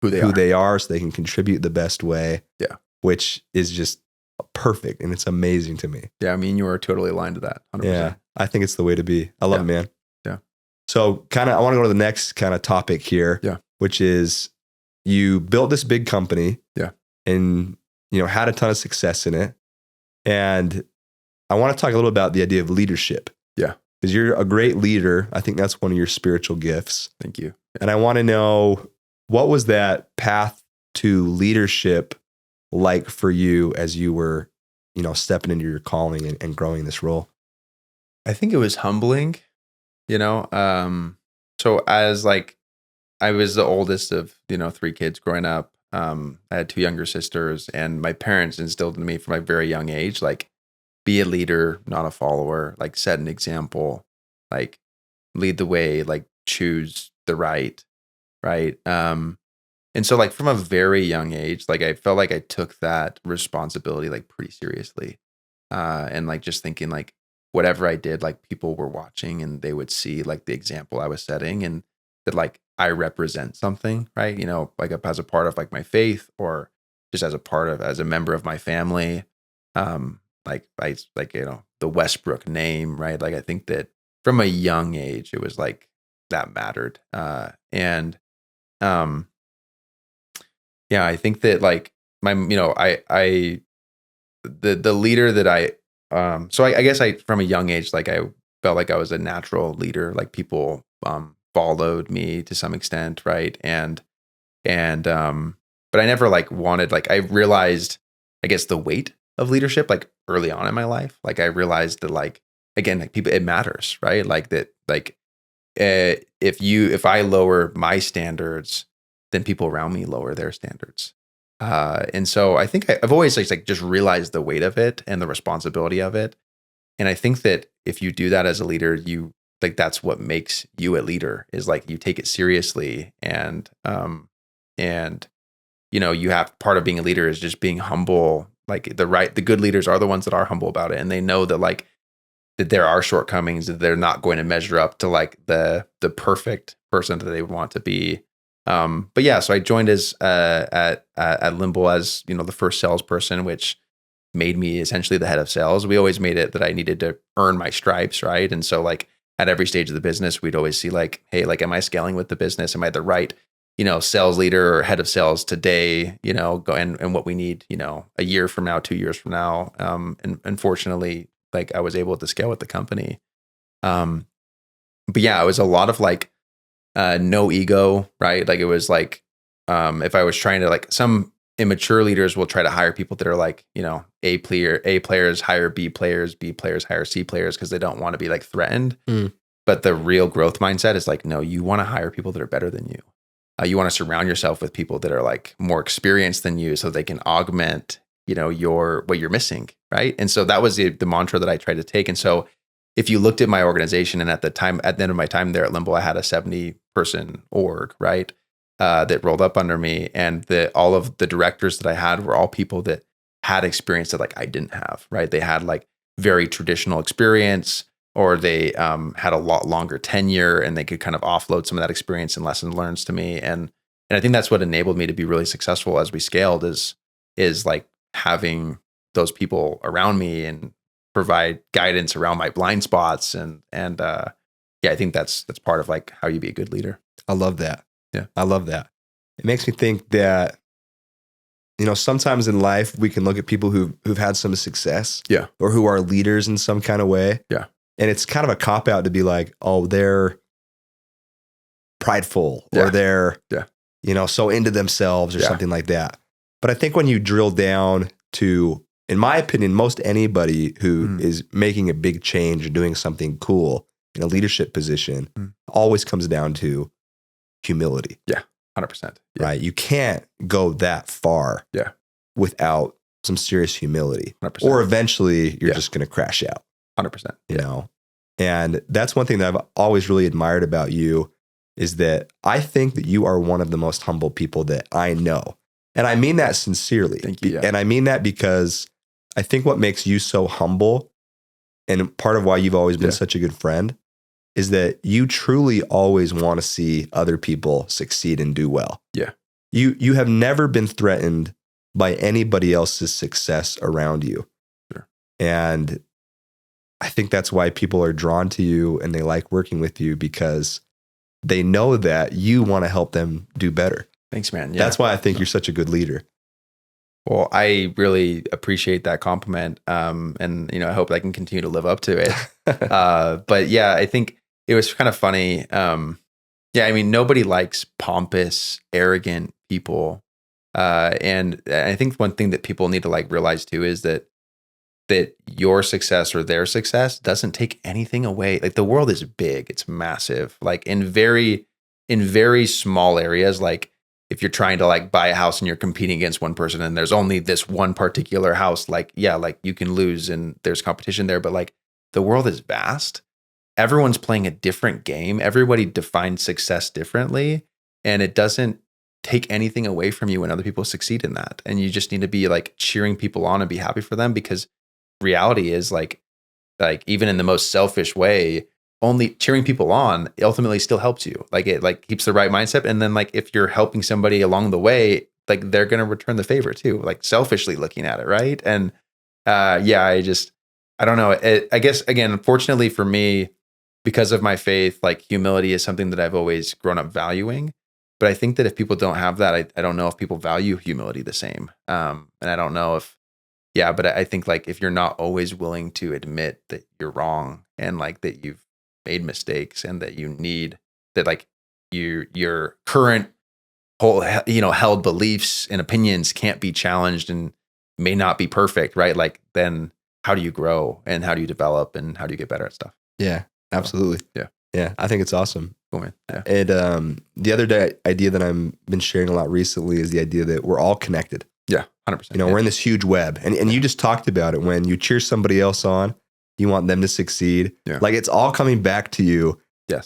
who they are so they can contribute the best way. Yeah. Which is just perfect. And it's amazing to me. Yeah. I mean, you are totally aligned to that. 100%. Yeah. I think it's the way to be. I love it, man. Yeah. So I want to go to the next kind of topic here. Yeah. Which is, you built this big company. Yeah. And, had a ton of success in it. And I want to talk a little about the idea of leadership. Yeah. Because you're a great leader. I think that's one of your spiritual gifts. Thank you. Yeah. And I want to know, what was that path to leadership like for you as you were, stepping into your calling and growing this role? I think it was humbling, so as like, I was the oldest of, 3 kids growing up. I had 2 younger sisters, and my parents instilled in me from a very young age, like, be a leader, not a follower, like set an example, like lead the way, like choose the right. And so like from a very young age, like I felt like I took that responsibility like pretty seriously. And like just thinking like whatever I did, like people were watching and they would see like the example I was setting, and that like I represent something, right? Like as a part of like my faith, or just as a member of my family. Like the Westbrook name, right? Like I think that from a young age, it was like that mattered. And yeah, I think that like my, the leader that so I guess from a young age, like I felt like I was a natural leader, like people, followed me to some extent. Right. And but I never like wanted, like, I realized, I guess, the weight of leadership, like early on in my life. Like I realized that, like, again, like people, it matters, right? Like that, like, if I lower my standards, then people around me lower their standards. And so I think I've always like just realized the weight of it and the responsibility of it. And I think that if you do that as a leader, you like, that's what makes you a leader, is like you take it seriously. And you have, part of being a leader is just being humble. Like the good leaders are the ones that are humble about it. And they know that like, that there are shortcomings, that they're not going to measure up to like the perfect person that they want to be. But yeah, so I joined as at Limble as, the first salesperson, which made me essentially the head of sales. We always made it that I needed to earn my stripes, right? And so like at every stage of the business, we'd always see like, hey, like, am I scaling with the business? Am I the right, sales leader or head of sales today, go and what we need, a year from now, 2 years from now. And unfortunately, like I was able to scale with the company. But yeah, it was a lot of like, no ego, right? Like it was like, if I was trying to like some immature leaders will try to hire people that are like, A players hire B players hire C players because they don't want to be like threatened. But the real growth mindset is like, no, you want to hire people that are better than you. You want to surround yourself with people that are like more experienced than you so they can augment, what you're missing. Right. And so that was the mantra that I tried to take. And so if you looked at my organization and at the end of my time there at Limbo, I had a 70-person org, right. That rolled up under me, and all of the directors that I had were all people that had experience that like I didn't have, right? They had like very traditional experience, or they had a lot longer tenure, and they could kind of offload some of that experience and lessons learned to me. And I think that's what enabled me to be really successful as we scaled is like having those people around me and provide guidance around my blind spots. And I think that's part of like how you be a good leader. I love that. Yeah. I love that. It makes me think that, sometimes in life we can look at people who've had some success, yeah, or who are leaders in some kind of way. Yeah. And it's kind of a cop out to be like, oh, they're prideful, or they're, so into themselves or something like that. But I think when you drill down to, in my opinion, most anybody who is making a big change or doing something cool in a leadership position always comes down to humility. Yeah. 100%. Yeah. Right. You can't go that far without some serious humility, 100%. or eventually you're just going to crash out. 100%. And that's one thing that I've always really admired about you, is that I think that you are one of the most humble people that I know. And I mean that sincerely. Thank you. Yeah. And I mean that because I think what makes you so humble, and part of why you've always been such a good friend, is that you truly always want to see other people succeed and do well. Yeah. You have never been threatened by anybody else's success around you. Sure. And I think that's why people are drawn to you and they like working with you, because they know that you want to help them do better. Thanks, man. Yeah. That's why I think you're such a good leader. Well, I really appreciate that compliment. And, I hope I can continue to live up to it. But yeah, I think it was kind of funny. Nobody likes pompous, arrogant people. And I think one thing that people need to like realize too is that your success or their success doesn't take anything away. Like the world is big, it's massive. Like in very small areas, like if you're trying to like buy a house and you're competing against one person and there's only this one particular house, like, like you can lose and there's competition there, but like the world is vast. Everyone's playing a different game. Everybody defines success differently, and it doesn't take anything away from you when other people succeed in that. And you just need to be like cheering people on and be happy for them, because reality is like even in the most selfish way, only cheering people on ultimately still helps you. Like it like keeps the right mindset. And then like if you're helping somebody along the way, like they're going to return the favor too, like selfishly looking at it. Right. And I don't know. I guess, again, unfortunately for me, because of my faith, like humility is something that I've always grown up valuing. But I think that if people don't have that, I don't know if people value humility the same. And I don't know if, but I think like if you're not always willing to admit that you're wrong and like that you've made mistakes and that you need that, like your current whole, held beliefs and opinions can't be challenged and may not be perfect, right? Like then how do you grow and how do you develop and how do you get better at stuff? Yeah. Absolutely. Yeah. I think it's awesome. Cool, man. Yeah. And the other idea that I've been sharing a lot recently is the idea that we're all connected. Yeah. 100%. We're in this huge web, and you just talked about it. When you cheer somebody else on, you want them to succeed. Yeah. Like it's all coming back to you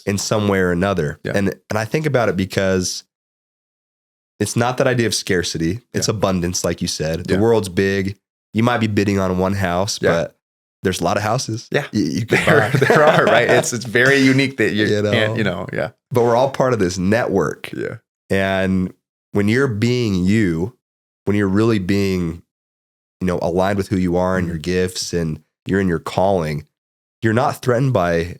in some way or another. Yeah. And I think about it because it's not that idea of scarcity. It's abundance. Like you said, the world's big. You might be bidding on one house, but there's a lot of houses. Yeah. You can buy. There are, right? It's very unique that you can't, But we're all part of this network. Yeah. And when you're being you, when you're really being aligned with who you are and your gifts, and you're in your calling, you're not threatened by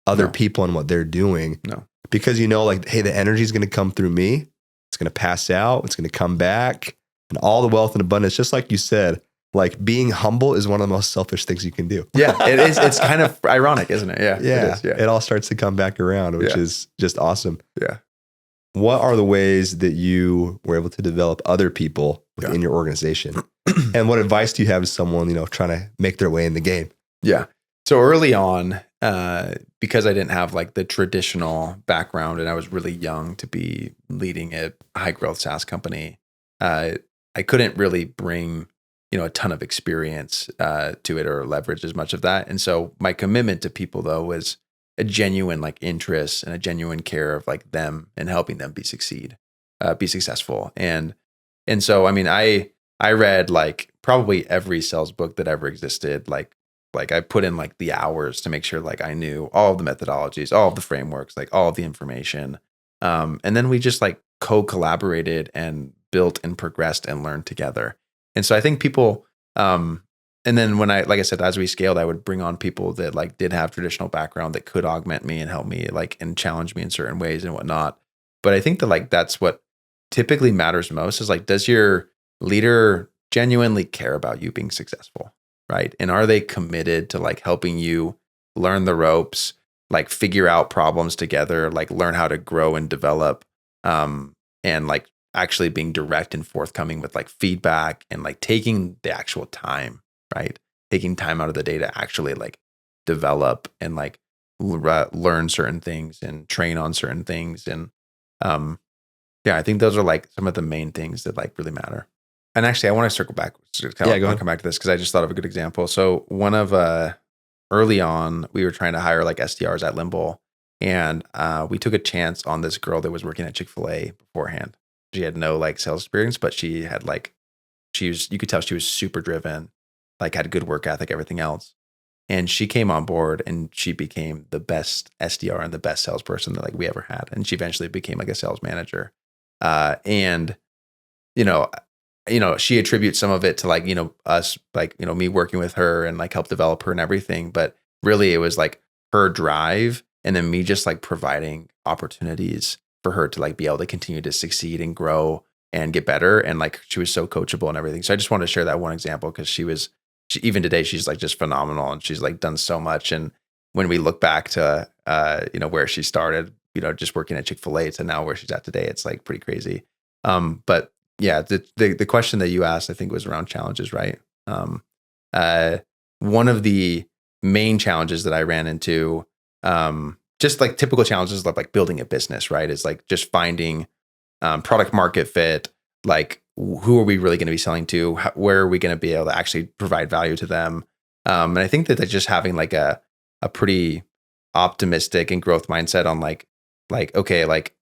other people and what they're doing. No. Because like, hey, the energy is going to come through me. It's going to pass out. It's going to come back. And all the wealth and abundance, just like you said, like being humble is one of the most selfish things you can do. Yeah, it is. It's kind of ironic, isn't it? Yeah. Yeah. It is, yeah. It all starts to come back around, which is just awesome. Yeah. What are the ways that you were able to develop other people within your organization? And what advice do you have to someone, trying to make their way in the game? Yeah. So early on, because I didn't have like the traditional background and I was really young to be leading a high growth SaaS company, I couldn't really bring, a ton of experience to it or leverage as much of that. And so my commitment to people though was a genuine like interest and a genuine care of like them and helping them be successful. And so, I mean, I read like probably every sales book that ever existed. Like I put in like the hours to make sure like I knew all of the methodologies, all of the frameworks, like all of the information. And then we just like co-collaborated and built and progressed and learned together. And so I think people, and then when like I said, as we scaled, I would bring on people that like did have traditional background that could augment me and help me like and challenge me in certain ways and whatnot. But I think that like that's what typically matters most is like, does your leader genuinely care about you being successful? Right. And are they committed to like helping you learn the ropes, like figure out problems together, like learn how to grow and develop, and like actually being direct and forthcoming with like feedback and like taking the actual time, right? Taking time out of the day to actually like develop and like learn certain things and train on certain things. And I think those are like some of the main things that like really matter. And actually, I want to circle back. Come back to this because I just thought of a good example. So one of early on, we were trying to hire like SDRs at Limble, and we took a chance on this girl that was working at Chick-fil-A beforehand. She had no like sales experience, but she had like you could tell she was super driven, like had a good work ethic, everything else. And she came on board and she became the best SDR and the best salesperson that like we ever had. And she eventually became like a sales manager. And she attributes some of it to like, us, like, me working with her and like help develop her and everything. But really it was like her drive and then me just like providing opportunities for her to like be able to continue to succeed and grow and get better. And like, she was so coachable and everything. So I just wanted to share that one example because she even today, she's like just phenomenal and she's like done so much. And when we look back to, where she started, just working at Chick-fil-A to now where she's at today, it's like pretty crazy. But yeah, the question that you asked, I think was around challenges, right? One of the main challenges that I ran into, just like typical challenges of like building a business, right? Is like just finding product market fit, like who are we really going to be selling to? Where are we going to be able to actually provide value to them? And I think that just having like a pretty optimistic and growth mindset on like, okay, like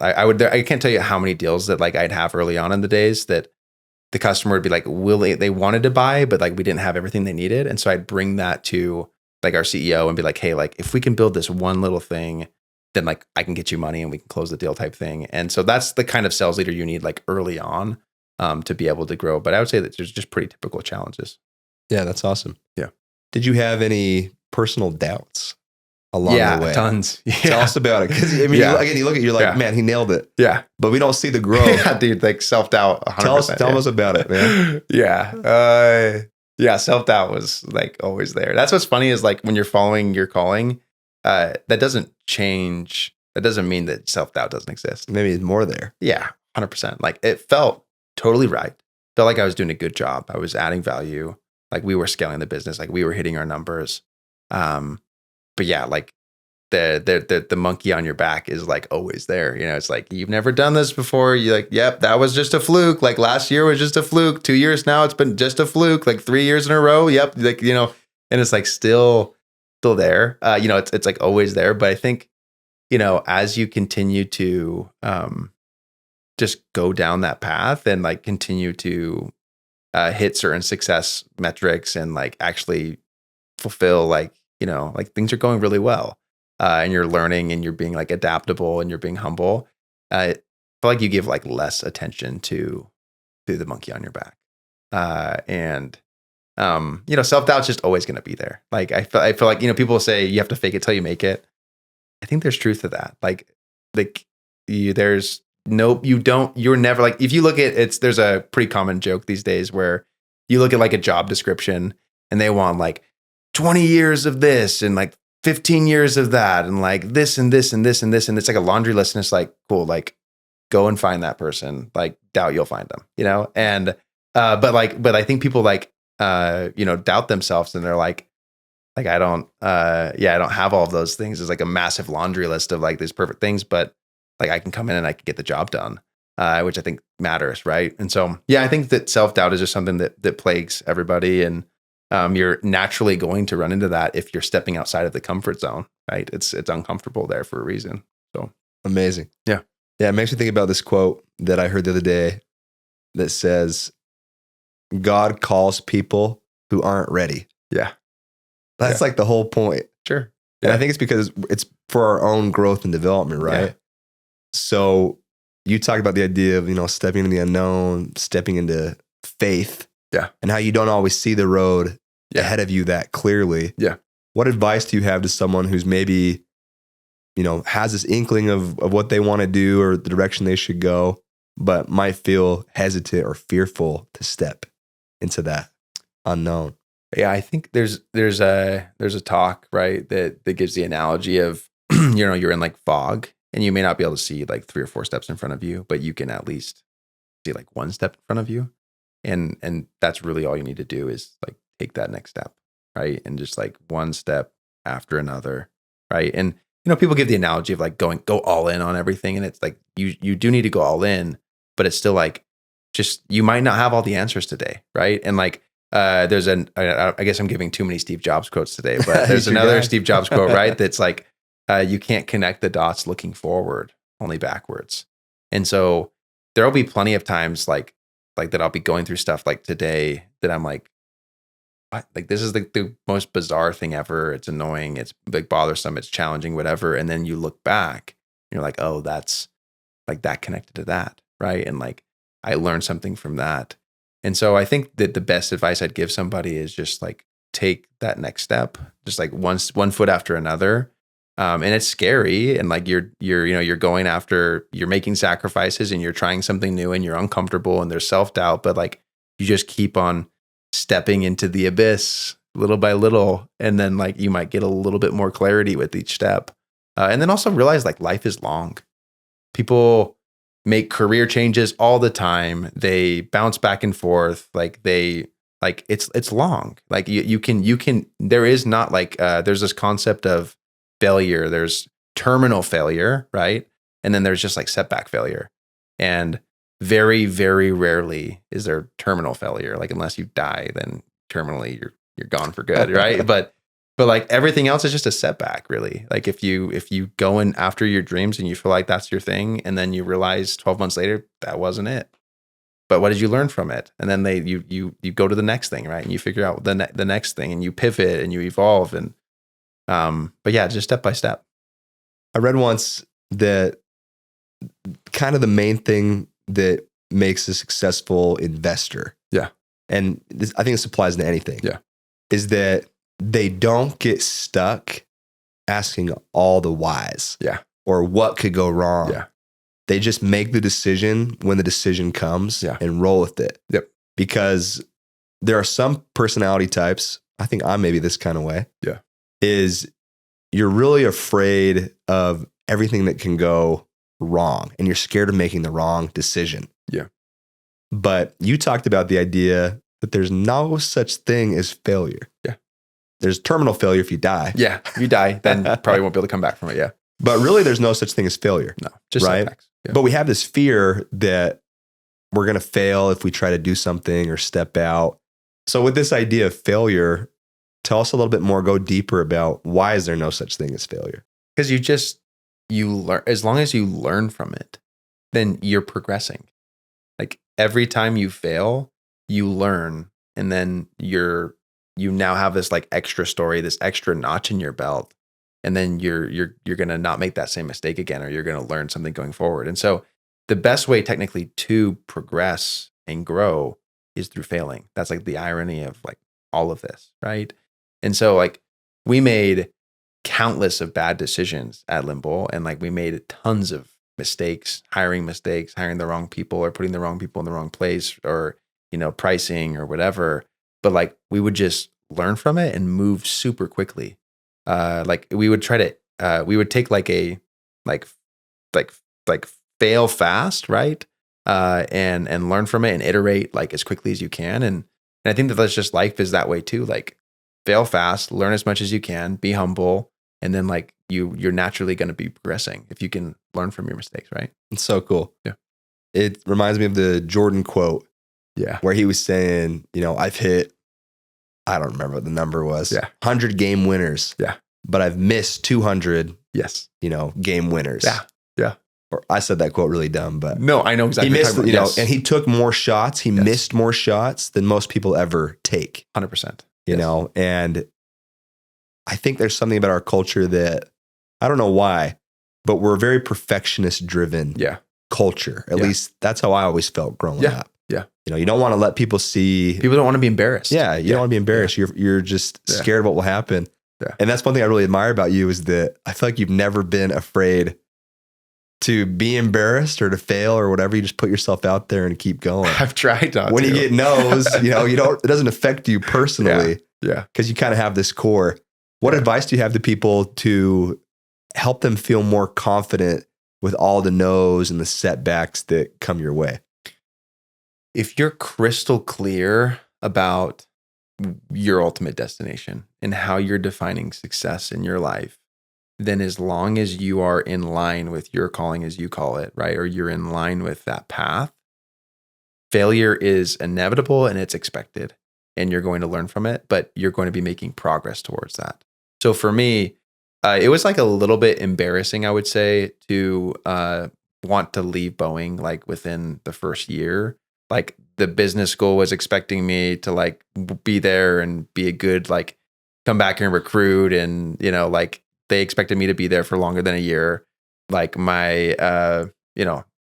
I can't tell you how many deals that like I'd have early on in the days that the customer would be like, they wanted to buy, but like we didn't have everything they needed. And so I'd bring that to like our CEO and be like, hey, like if we can build this one little thing, then like I can get you money and we can close the deal type thing. And so that's the kind of sales leader you need like early on to be able to grow. But I would say that there's just pretty typical challenges. Yeah, that's awesome. Yeah. Did you have any personal doubts along the way? Tons. Yeah. Tell us about it. Because I mean, you look at you're like, man, he nailed it. Yeah. But we don't see the growth. Yeah, dude, like self-doubt 100%. Tell us about it, man. Yeah, self-doubt was like always there. That's what's funny is like when you're following your calling, that doesn't change. That doesn't mean that self-doubt doesn't exist. Maybe it's more there. Yeah, 100%. Like it felt totally right. Felt like I was doing a good job. I was adding value. Like we were scaling the business. Like we were hitting our numbers. But yeah, like the monkey on your back is like always there. It's like, you've never done this before. You're like, yep, that was just a fluke. Like last year was just a fluke. 2 years now, it's been just a fluke. Like 3 years in a row. Yep. Like, and it's like still there. It's like always there. But I think, as you continue to just go down that path and like continue to hit certain success metrics and like actually fulfill like things are going really well, and you're learning and you're being like adaptable and you're being humble. I feel like you give like less attention to the monkey on your back. And self-doubt's just always going to be there. Like I feel like, people say you have to fake it till you make it. I think there's truth to that. You're never like, if you look at there's a pretty common joke these days where you look at like a job description and they want like 20 years of this and like 15 years of that and like this and this and this and this. And it's like a laundry list. And it's like, cool, like go and find that person. Like doubt you'll find them, And, but I think people doubt themselves and they're like I don't have all of those things. It's like a massive laundry list of like these perfect things, but like I can come in and I can get the job done, which I think matters, right? And so, I think that self-doubt is just something that plagues everybody, and you're naturally going to run into that if you're stepping outside of the comfort zone, right? It's uncomfortable there for a reason. So amazing. Yeah. It makes me think about this quote that I heard the other day that says, God calls people who aren't ready. Yeah. That's like the whole point. Sure. And I think it's because it's for our own growth and development, right? Yeah. So you talk about the idea of, stepping into the unknown, stepping into faith. Yeah. And how you don't always see the road ahead of you that clearly. Yeah. What advice do you have to someone who's maybe, has this inkling of what they want to do or the direction they should go, but might feel hesitant or fearful to step into that unknown? Yeah, I think there's a talk, right, that gives the analogy of you're in like fog and you may not be able to see like 3 or 4 steps in front of you, but you can at least see like 1 step in front of you. And that's really all you need to do is like take that next step, right? And just like 1 step after another, right? And people give the analogy of like go all in on everything, and it's like you do need to go all in, but it's still like just you might not have all the answers today, right? And like I guess I'm giving too many Steve Jobs quotes today, but there's another Steve Jobs quote, right? That's like, you can't connect the dots looking forward, only backwards. And so there'll be plenty of times like that I'll be going through stuff like today that I'm like, what? Like this is the most bizarre thing ever. It's annoying. It's like bothersome. It's challenging, whatever. And then you look back and you're like, oh, that's like that connected to that, right? And like I learned something from that. And so I think that the best advice I'd give somebody is just like take that next step, just like one foot after another. And it's scary, and like you're going after, you're making sacrifices and you're trying something new and you're uncomfortable and there's self-doubt, but like you just keep on stepping into the abyss little by little, and then like you might get a little bit more clarity with each step. And then also realize like life is long. People make career changes all the time. They bounce back and forth. It's long. Like you can, there is not like, there's this concept of failure. There's terminal failure, right? And then there's just like setback failure. And very, very rarely is there terminal failure. Like unless you die, then terminally you're gone for good, right? But like everything else is just a setback, really. Like if you go in after your dreams and you feel like that's your thing, and then you realize 12 months later that wasn't it. But what did you learn from it? And then you go to the next thing, right? And you figure out the next thing, and you pivot and you evolve. And but yeah, just step by step. I read once that kind of the main thing that makes a successful investor, and I think this applies to anything, is that they don't get stuck asking all the whys, or what could go wrong. They just make the decision when the decision comes and roll with it. Because there are some personality types, I think I'm maybe this kind of way, is you're really afraid of everything that can go wrong, and you're scared of making the wrong decision. But you talked about the idea that there's no such thing as failure. There's terminal failure if you die. If you die, then you probably won't be able to come back from it. But really, there's no such thing as failure. No, just right. setbacks. But we have this fear that we're going to fail if we try to do something or step out. So with this idea of failure, tell us a little bit more, go deeper about why is there no such thing as failure? Because you learn, as long as you learn from it, then you're progressing. Like every time you fail, you learn, and then you now have this like extra story, this extra notch in your belt, and then you're going to not make that same mistake again, or you're going to learn something going forward. And so the best way technically to progress and grow is through failing. That's like the irony of like all of this, right? And so like we made countless of bad decisions at Limble, and like we made tons of mistakes, hiring the wrong people or putting the wrong people in the wrong place, or pricing or whatever. But like we would just learn from it and move super quickly. Like we would try to we would take like a like like fail fast, right? And learn from it and iterate like as quickly as you can. And I think that's just life is that way too. Like fail fast, learn as much as you can, be humble, and then like you're naturally going to be progressing if you can learn from your mistakes, right? It's so cool. Yeah. It reminds me of the Jordan quote. Yeah. Where he was saying, I've hit, I don't remember what the number was. Yeah. 100 game winners. Yeah. But I've missed 200, yes, game winners. Yeah. Yeah. Or I said that quote really dumb, but no, I know exactly. He missed, yes. And he took more shots. He yes. missed more shots than most people ever take. 100%. You know, and I think there's something about our culture that I don't know why, but we're a very perfectionist driven culture. At least that's how I always felt growing up. Yeah. You don't want to let people see. People don't want to be embarrassed. Yeah. You don't want to be embarrassed. You're just scared of what will happen. Yeah. And that's one thing I really admire about you is that I feel like you've never been afraid to be embarrassed or to fail or whatever. You just put yourself out there and keep going. I've tried not when to. you get no's, it doesn't affect you personally. Yeah. Because you kind of have this core. What advice do you have to people to help them feel more confident with all the no's and the setbacks that come your way? If you're crystal clear about your ultimate destination and how you're defining success in your life, then as long as you are in line with your calling, as you call it, right? Or you're in line with that path, failure is inevitable and it's expected, and you're going to learn from it, but you're going to be making progress towards that. So for me, it was like a little bit embarrassing, I would say, to want to leave Boeing like within the first year. Like the business school was expecting me to like be there and be a good, like come back and recruit. And, like they expected me to be there for longer than a year. Like my,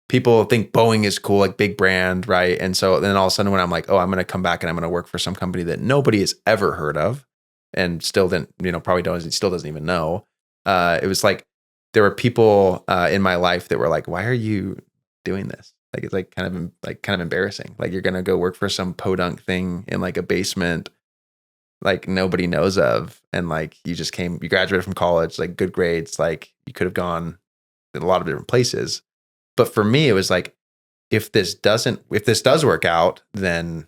people think Boeing is cool, like big brand. Right. And so then all of a sudden when I'm like, oh, I'm going to come back and I'm going to work for some company that nobody has ever heard of and still didn't, still doesn't even know. It was like, there were people in my life that were like, why are you doing this? Like, it's like kind of embarrassing. Like you're going to go work for some podunk thing in like a basement, like nobody knows of. And like, you graduated from college, like good grades, like you could have gone in a lot of different places. But for me, it was like, if this does work out, then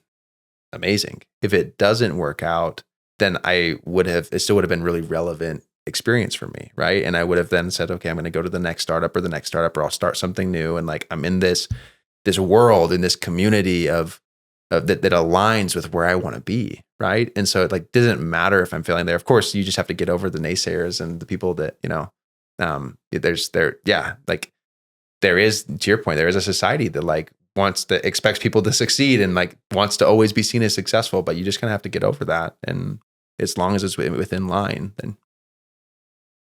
amazing. If it doesn't work out, then it still would have been really relevant experience for me. Right. And I would have then said, okay, I'm going to go to the next startup, or I'll start something new. And like, I'm in this world, in this community of that aligns with where I want to be. Right. And so it like doesn't matter if I'm failing there. Of course, you just have to get over the naysayers and the people that, there is, to your point, there is a society that like expects people to succeed and like wants to always be seen as successful, but you just kind of have to get over that. And as long as it's within line, then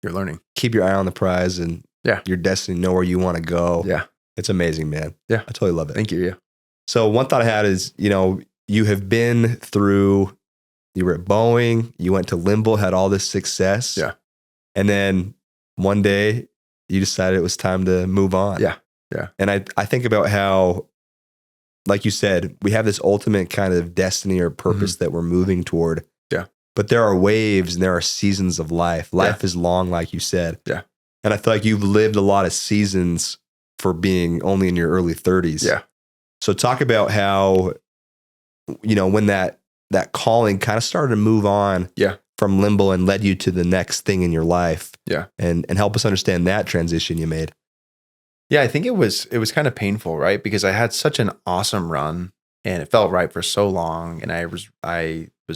you're learning. Keep your eye on the prize and your destiny, know where you want to go. Yeah. It's amazing, man. Yeah. I totally love it. Thank you. Yeah. So one thought I had is, you have been through, you were at Boeing, you went to Limble, had all this success. Yeah. And then one day you decided it was time to move on. Yeah. Yeah. And I think about how, like you said, we have this ultimate kind of destiny or purpose that we're moving toward. Yeah. But there are waves and there are seasons of life. Life is long, like you said. Yeah. And I feel like you've lived a lot of seasons for being only in your early 30s. Yeah. So talk about how, when that calling kind of started to move on from Limble and led you to the next thing in your life. Yeah. And help us understand that transition you made. Yeah, I think it was kind of painful, right? Because I had such an awesome run and it felt right for so long, and I was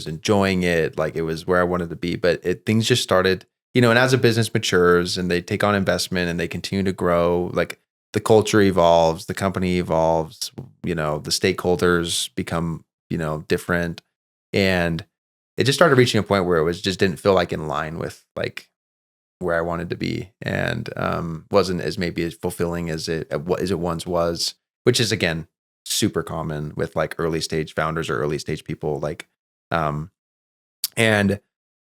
enjoying it, like it was where I wanted to be, but things just started, and as a business matures and they take on investment and they continue to grow, like the culture evolves, the company evolves, the stakeholders become, different. And it just started reaching a point where it just didn't feel like in line with like where I wanted to be, and wasn't as maybe as fulfilling as it once was, which is again, super common with like early stage founders or early stage people. Like, and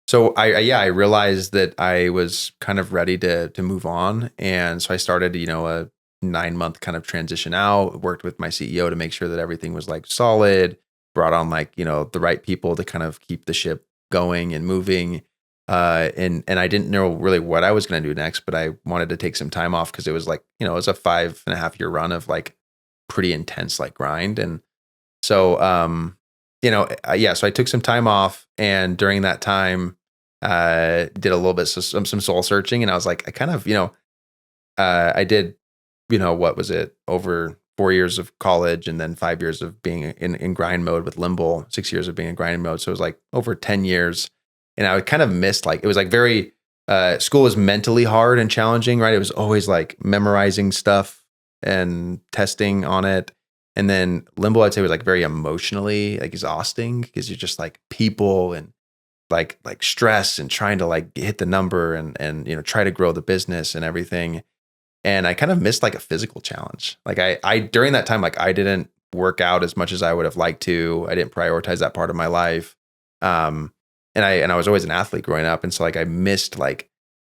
so I realized that I was kind of ready to move on. And so I started, a 9-month kind of transition out, worked with my CEO to make sure that everything was like solid, brought on like, the right people to kind of keep the ship going and moving. And I didn't know really what I was going to do next, but I wanted to take some time off because it was like, it was a 5.5-year run of like pretty intense like grind. And so, so I took some time off, and during that time, did a little bit some soul searching, and I was like, I kind of, I did, what was it, over 4 years of college, and then 5 years of being in grind mode with Limble, 6 years of being in grind mode, so it was like over 10 years, and I kind of missed like it was like very school was mentally hard and challenging, right? It was always like memorizing stuff and testing on it. And then Limbo, I'd say, was like very emotionally like exhausting because you're just like people and like stress and trying to like hit the number and try to grow the business and everything. And I kind of missed like a physical challenge. Like I during that time, like I didn't work out as much as I would have liked to. I didn't prioritize that part of my life. And I was always an athlete growing up, and so like I missed like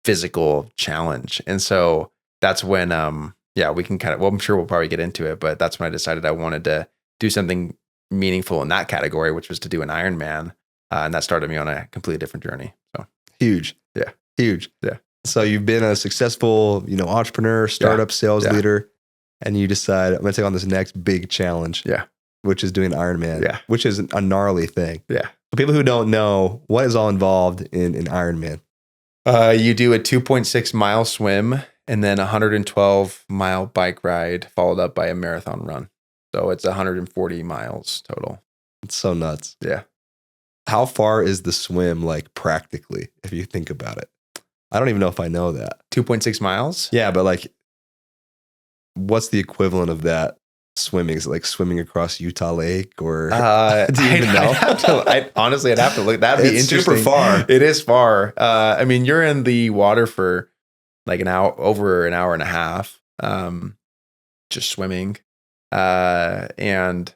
physical challenge. And so that's when we can kind of, well, I'm sure we'll probably get into it, but that's when I decided I wanted to do something meaningful in that category, which was to do an Ironman. And that started me on a completely different journey. So huge. Yeah. Huge. Yeah. So you've been a successful, entrepreneur, startup sales leader, and you decide, I'm going to take on this next big challenge. Yeah. Which is doing Ironman. Yeah. Which is a gnarly thing. Yeah. For people who don't know, what is all involved in Ironman? You do a 2.6 mile swim and then a 112 mile bike ride, followed up by a marathon run. So it's 140 miles total. It's so nuts. Yeah. How far is the swim, like practically, if you think about it? I don't even know if I know that. 2.6 miles? Yeah, but like, what's the equivalent of that swimming? Is it like swimming across Utah Lake, or do you even know? Honestly, I'd have to look. That'd be It's interesting. super far. It is far. I mean, you're in the water for like over an hour and a half, just swimming. And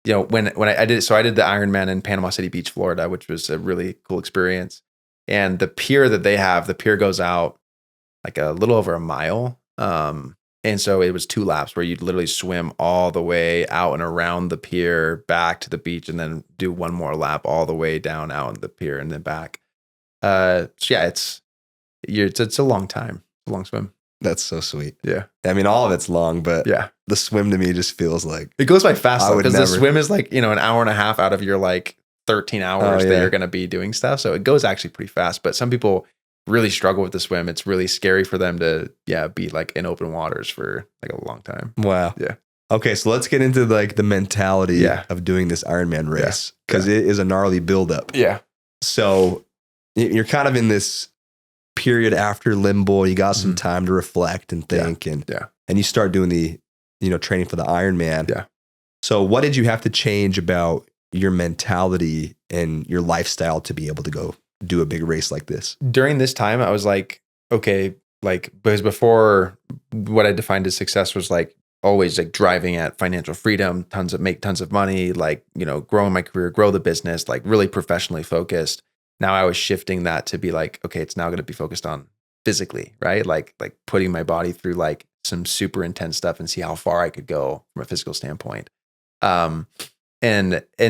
when I did, so I did the Ironman in Panama City Beach, Florida, which was a really cool experience. And the pier that they have, the pier goes out like a little over a mile. And so it was 2 laps where you'd literally swim all the way out and around the pier, back to the beach, and then do one more lap all the way down out on the pier and then back. So yeah, it's a long time. It's a long swim. That's so sweet. Yeah. I mean, all of it's long, but yeah, the swim to me just feels like it goes by fast because never. the swim is like, an hour and a half out of your like 13 hours that you're going to be doing stuff. So it goes actually pretty fast, but some people really struggle with the swim. It's really scary for them to, be like in open waters for like a long time. Wow. Yeah. Okay. So let's get into like the mentality of doing this Ironman race, because it is a gnarly buildup. Yeah. So you're kind of in this period after Limbo. You got some time to reflect and think, and you start doing the, training for the Ironman. Yeah. So what did you have to change about your mentality and your lifestyle to be able to go do a big race like this? During this time, I was like, okay, like, because before, what I defined as success was like always like driving at financial freedom, make tons of money, like, growing my career, grow the business, like really professionally focused. Now I was shifting that to be like, okay, it's now going to be focused on physically, right? Like putting my body through like some super intense stuff and see how far I could go from a physical standpoint. And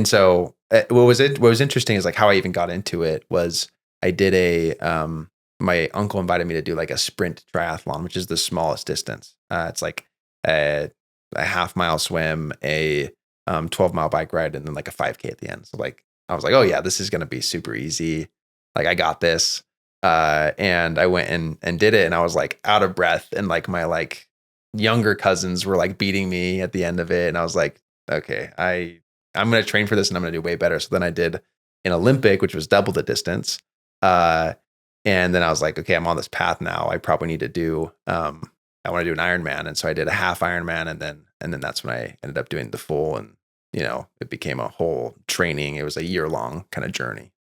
so what was interesting is like how I even got into it was I did my uncle invited me to do like a sprint triathlon, which is the smallest distance. It's like a half-mile swim, a 12-mile bike ride, and then like a 5K at the end. So like I was like, oh yeah, this is gonna be super easy. Like I got this. And I went and did it, and I was like out of breath, and like my like younger cousins were like beating me at the end of it, and I was like, okay, I'm gonna train for this, and I'm gonna do way better. So then I did an Olympic, which was double the distance. And then I was like, okay, I'm on this path now. I probably need to do I want to do an Ironman, and so I did a half Ironman, and then that's when I ended up doing the full, and it became a whole training. It was a year-long kind of journey.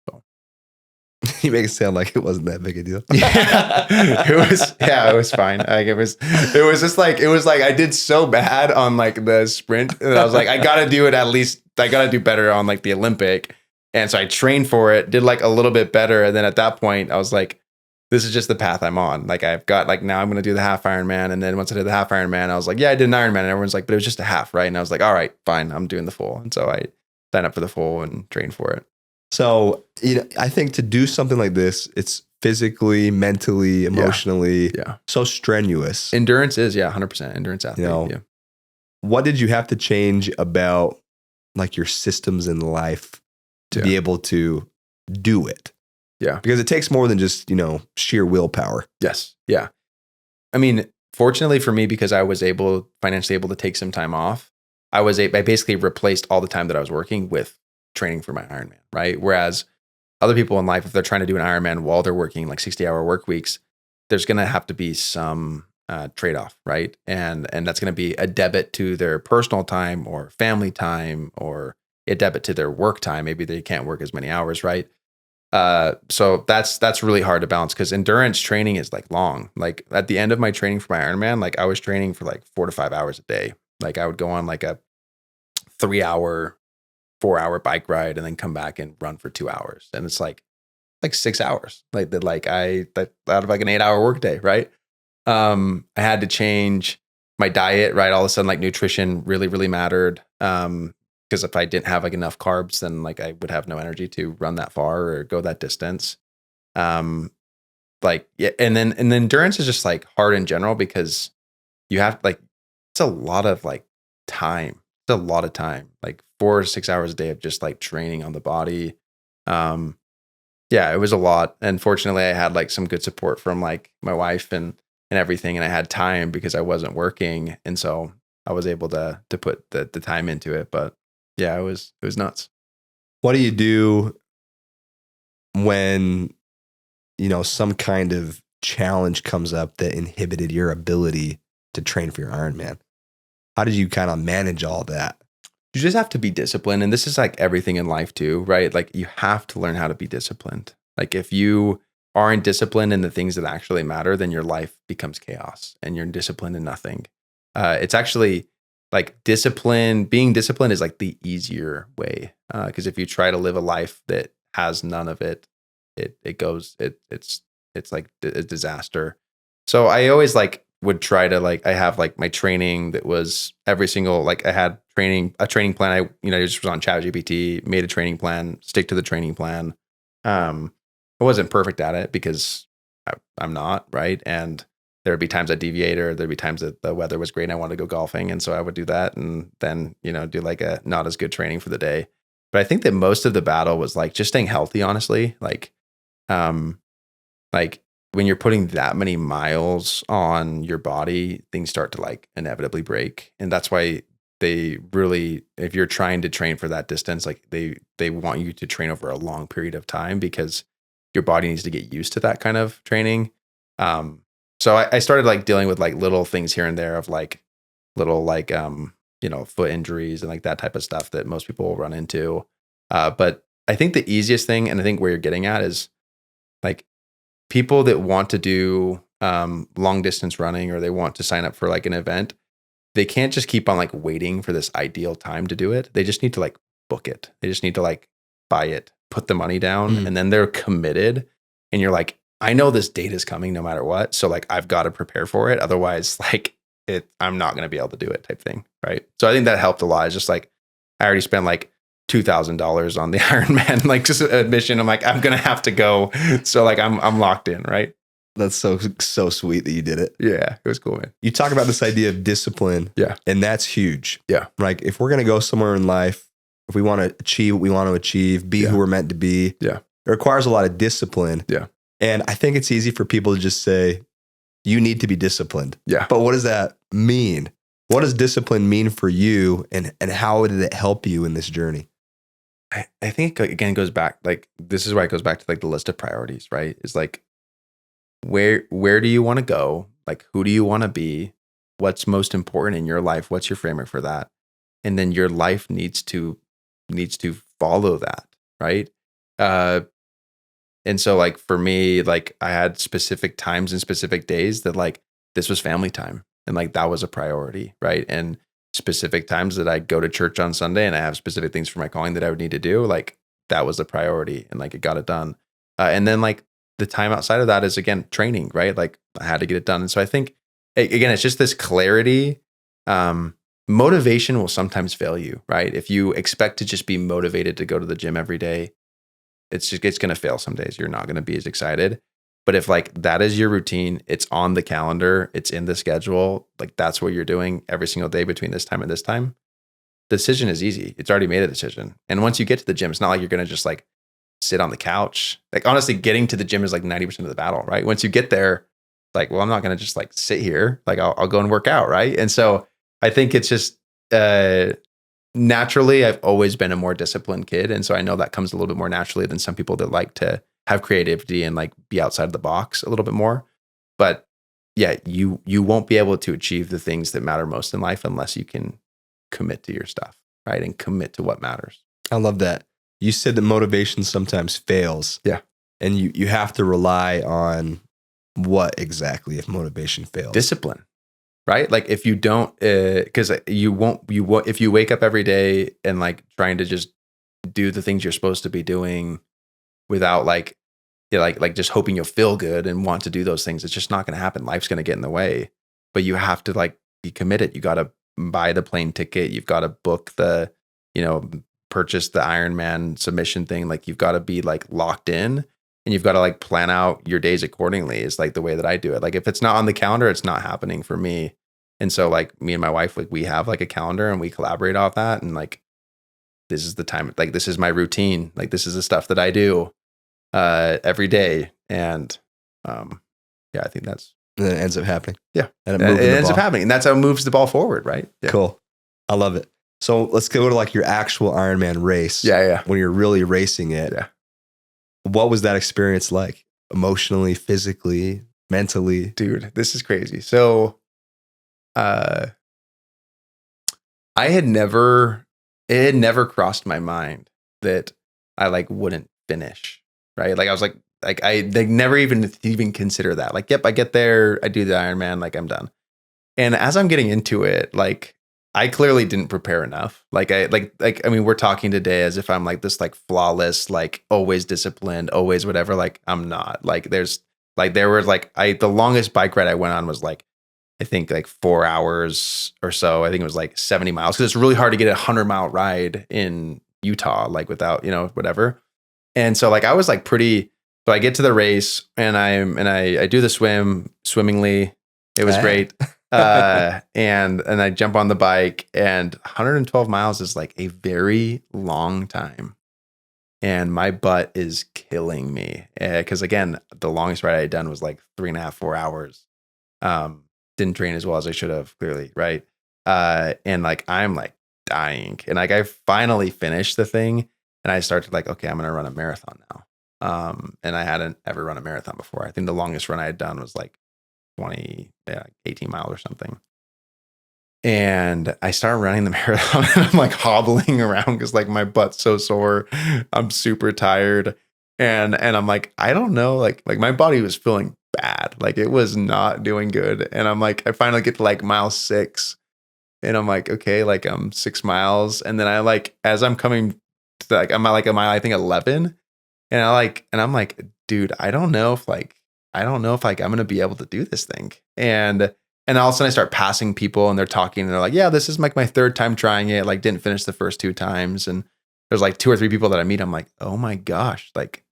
So You make it sound like it wasn't that big a deal. It was fine. Like it was just like, it was like, I did so bad on like the sprint and I was like, I got to do it at least. I got to do better on like the Olympic. And so I trained for it, did like a little bit better. And then at that point I was like, this is just the path I'm on. Like I've got like, now I'm going to do the half Ironman. And then once I did the half Ironman, I was like, yeah, I did an Ironman. And everyone's like, but it was just a half, right? And I was like, all right, fine. I'm doing the full. And so I signed up for the full and trained for it. So, I think to do something like this, it's physically, mentally, emotionally, so strenuous. Endurance is, 100% endurance athlete. What did you have to change about like your systems in life to be able to do it? Yeah. Because it takes more than just, sheer willpower. Yes. Yeah. I mean, fortunately for me, because I was financially able to take some time off, I basically replaced all the time that I was working with training for my Ironman, right? Whereas other people in life, if they're trying to do an Ironman while they're working like 60-hour work weeks, there's going to have to be some trade-off, right? And that's going to be a debit to their personal time or family time, or a debit to their work time. Maybe they can't work as many hours, right? So that's really hard to balance, because endurance training is like long. Like at the end of my training for my Ironman, like I was training for like 4 to 5 hours a day. Like I would go on like a 3-hour, 4-hour bike ride and then come back and run for 2 hours. And it's like 6 hours, like that, out of like an 8-hour workday. Right. I had to change my diet, right? All of a sudden, like nutrition really, really mattered. Because if I didn't have like enough carbs, then like I would have no energy to run that far or go that distance. And then endurance is just like hard in general, because you have like, it's a lot of like time. It's a lot of time, like 4 or 6 hours a day of just like training on the body. It was a lot. And fortunately I had like some good support from like my wife and everything. And I had time because I wasn't working. And so I was able to put the time into it. But yeah, it was nuts. What do you do when, some kind of challenge comes up that inhibited your ability to train for your Ironman? How did you kind of manage all that? You just have to be disciplined. And this is like everything in life too, right? Like you have to learn how to be disciplined. Like if you aren't disciplined in the things that actually matter, then your life becomes chaos and you're disciplined in nothing. It's actually like being disciplined is like the easier way. Because if you try to live a life that has none of it, it's like a disaster. So I always like would try to like, I have like my training that was every single, like I had a training plan. I just was on ChatGPT, made a training plan, stick to the training plan. I wasn't perfect at it because I'm not, right? And there would be times I deviate, or there'd be times that the weather was great and I wanted to go golfing. And so I would do that and then, do like a not as good training for the day. But I think that most of the battle was like just staying healthy, honestly. Like when you're putting that many miles on your body, things start to like inevitably break. And that's why they really, if you're trying to train for that distance, like they want you to train over a long period of time, because your body needs to get used to that kind of training. So I started like dealing with like little things here and there of like little like, foot injuries and like that type of stuff that most people will run into. But I think the easiest thing, and I think where you're getting at, is like people that want to do long distance running, or they want to sign up for like an event, they can't just keep on like waiting for this ideal time to do it. They just need to like book it. They just need to like buy it, put the money down, and then they're committed. And you're like, I know this date is coming no matter what. So like, I've got to prepare for it. Otherwise, like I'm not going to be able to do it, type thing. Right. So I think that helped a lot. It's just like, I already spent like $2,000 on the Ironman, like just admission. I'm like, I'm going to have to go. So like, I'm locked in. Right. That's so sweet that you did it. Yeah, it was cool, man. You talk about this idea of discipline. Yeah. And that's huge. Yeah. Like if we're going to go somewhere in life, if we want to achieve what we want to achieve, be who we're meant to be. Yeah. It requires a lot of discipline. Yeah. And I think it's easy for people to just say, you need to be disciplined. Yeah. But what does that mean? What does discipline mean for you? And how did it help you in this journey? I think again, it goes back, like, this is why it goes back to like the list of priorities, right? It's like, where do you want to go? Like, who do you want to be? What's most important in your life? What's your framework for that? And then your life needs to follow that, right? And so like for me, like I had specific times and specific days that like this was family time and like that was a priority, right? And specific times that I'd go to church on Sunday and I have specific things for my calling that I would need to do, like that was a priority and like it got it done. And then like the time outside of that is again training, right? Like I had to get it done. And so I think again, it's just this clarity. Motivation will sometimes fail you, right? If you expect to just be motivated to go to the gym every day, it's going to fail some days. You're not going to be as excited. But if like that is your routine, it's on the calendar, it's in the schedule, like that's what you're doing every single day between this time and this time, the decision is easy. It's already made a decision. And once you get to the gym, it's not like you're going to just like sit on the couch. Like honestly, getting to the gym is like 90% of the battle, right? Once you get there, like, well, I'm not going to just like sit here. Like I'll go and work out, right? And so I think it's just naturally, I've always been a more disciplined kid. And so I know that comes a little bit more naturally than some people that like to have creativity and like be outside of the box a little bit more. But yeah, you won't be able to achieve the things that matter most in life unless you can commit to your stuff, right? And commit to what matters. I love that. You said that motivation sometimes fails. Yeah. And you have to rely on what exactly if motivation fails? Discipline. Right? Like if you don't, because you won't, if you wake up every day and like trying to just do the things you're supposed to be doing without like, like just hoping you'll feel good and want to do those things, it's just not going to happen. Life's going to get in the way, but you have to like be committed. You got to buy the plane ticket. You've got to book the, purchase the Ironman submission thing. Like you've got to be like locked in. And you've got to like plan out your days accordingly is like the way that I do it. Like if it's not on the calendar, it's not happening for me. And so like me and my wife, like we have like a calendar and we collaborate off that. And like, this is the time, like this is my routine. Like this is the stuff that I do every day. And yeah, I think that's. And then it ends up happening. Yeah. And it ends up happening. And that's how it moves the ball forward, right? Yeah. Cool. I love it. So let's go to like your actual Ironman race. Yeah. When you're really racing it. Yeah. What was that experience like? Emotionally, physically, mentally? Dude, this is crazy. So it had never crossed my mind that I like wouldn't finish. Right. Like I was like I never even consider that. Like, yep, I get there, I do the Ironman, like I'm done. And as I'm getting into it, like I clearly didn't prepare enough. Like I mean, we're talking today as if I'm like this like flawless, like always disciplined, always whatever. Like I'm not. Like there were like the longest bike ride I went on was like I think like 4 hours or so. I think it was like 70 miles because it's really hard to get a 100-mile ride in Utah, like without, whatever. And so like I was like pretty, so I get to the race and I do the swimmingly. It was great. And I jump on the bike and 112 miles is like a very long time. And my butt is killing me. Cause again, the longest ride I had done was like 3.5, 4 hours. Didn't train as well as I should have, clearly. Right. And like, I'm like dying. And like, I finally finished the thing and I started like, okay, I'm going to run a marathon now. And I hadn't ever run a marathon before. I think the longest run I had done was like 18 miles or something. And I started running the marathon and I'm like hobbling around because like my butt's so sore. I'm super tired. And I'm like, I don't know, like my body was feeling bad. Like it was not doing good. And I'm like, I finally get to like mile 6 and I'm like, okay, like I'm 6 miles. And then I like, as I'm coming to like, I'm at like a mile, I think 11. And I'm like, dude, I don't know if I'm going to be able to do this thing. And all of a sudden I start passing people and they're talking and they're like, yeah, this is like my 3rd time trying it. Like didn't finish the first 2 times. And there's like 2 or 3 people that I meet. I'm like, oh my gosh, like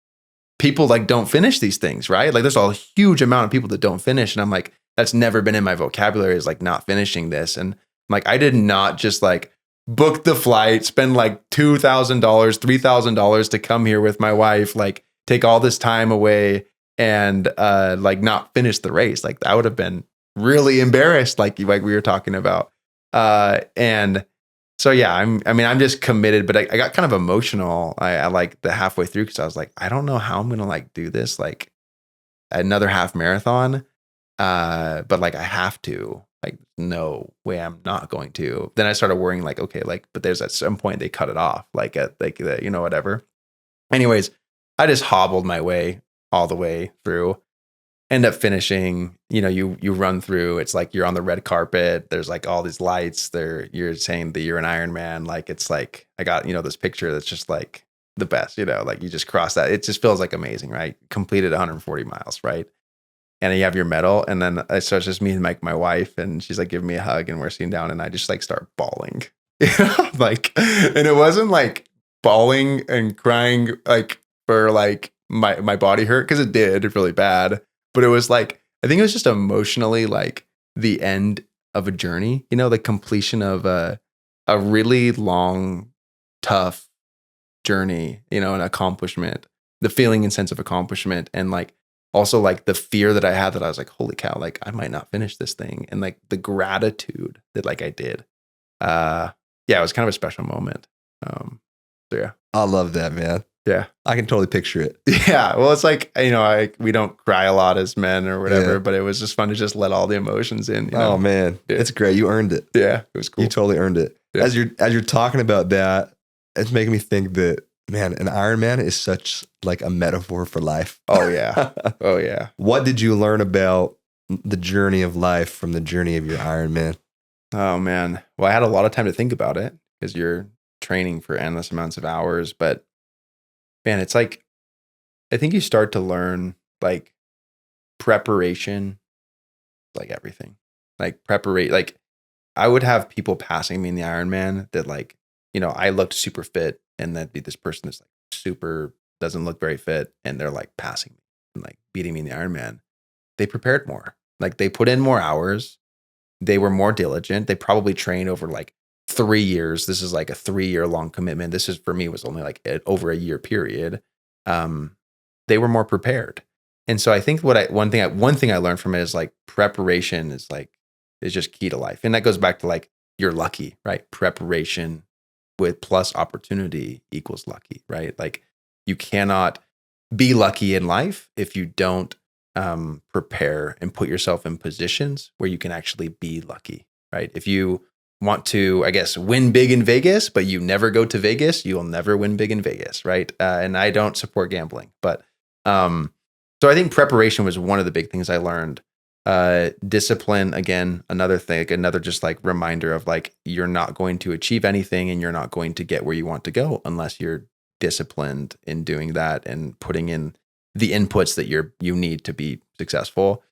people like don't finish these things, right? Like there's a huge amount of people that don't finish. And I'm like, that's never been in my vocabulary, is like not finishing this. And I'm like, I did not just like book the flight, spend like $2,000, $3,000 to come here with my wife, like take all this time away and like not finish the race. Like I would have been really embarrassed, like we were talking about. And so yeah, I'm just committed, but I got kind of emotional. I like the halfway through because I was like, I don't know how I'm gonna like do this, like another half marathon. But like I have to. Like no way I'm not going to. Then I started worrying like, okay, like, but there's at some point they cut it off, like at like the, whatever. Anyways, I just hobbled my way all the way through. End up finishing, you run through, it's like you're on the red carpet. There's like all these lights there. You're saying that you're an Ironman. Like, it's like, I got, this picture that's just like the best, like you just cross that. It just feels like amazing, right? Completed 140 miles, right? And you have your medal. And then so it's just me and my wife, and she's like giving me a hug, and we're sitting down, and I just like start bawling, like, and it wasn't like bawling and crying, like for like my body hurt, because it did really bad. But it was like, I think it was just emotionally like the end of a journey, the completion of a really long, tough journey, an accomplishment, the feeling and sense of accomplishment. And like, also like the fear that I had, that I was like, holy cow, like I might not finish this thing. And like the gratitude that like I did. Yeah, it was kind of a special moment. So yeah. I love that, man. Yeah. I can totally picture it. Yeah. Well, it's like, we don't cry a lot as men or whatever, but it was just fun to just let all the emotions in. Oh man. Yeah. It's great. You earned it. Yeah. It was cool. You totally earned it. Yeah. As you're talking about that, it's making me think that, man, an Ironman is such like a metaphor for life. Oh yeah. Oh yeah. What did you learn about the journey of life from the journey of your Ironman? Oh man. Well, I had a lot of time to think about it, because you're training for endless amounts of hours, but man, it's like, I think you start to learn like preparation, like everything, like like I would have people passing me in the Ironman that like, I looked super fit, and that'd be this person that's like super doesn't look very fit, and they're like passing me and like beating me in the Ironman. They prepared more, like they put in more hours. They were more diligent. They probably trained over like 3 years. This is like a 3-year long commitment. This is, for me, was only like over a year period. They were more prepared. And so I think one thing I learned from it is like preparation is just key to life. And that goes back to like, you're lucky, right? Preparation with plus opportunity equals lucky, right? Like you cannot be lucky in life if you don't prepare and put yourself in positions where you can actually be lucky, right? If you want to, I guess, win big in Vegas, but you never go to Vegas, you will never win big in Vegas, right? And I don't support gambling, but so I think preparation was one of the big things I learned. Discipline, again, another thing, like another just like reminder of like, you're not going to achieve anything, and you're not going to get where you want to go unless you're disciplined in doing that and putting in the inputs that you need to be successful.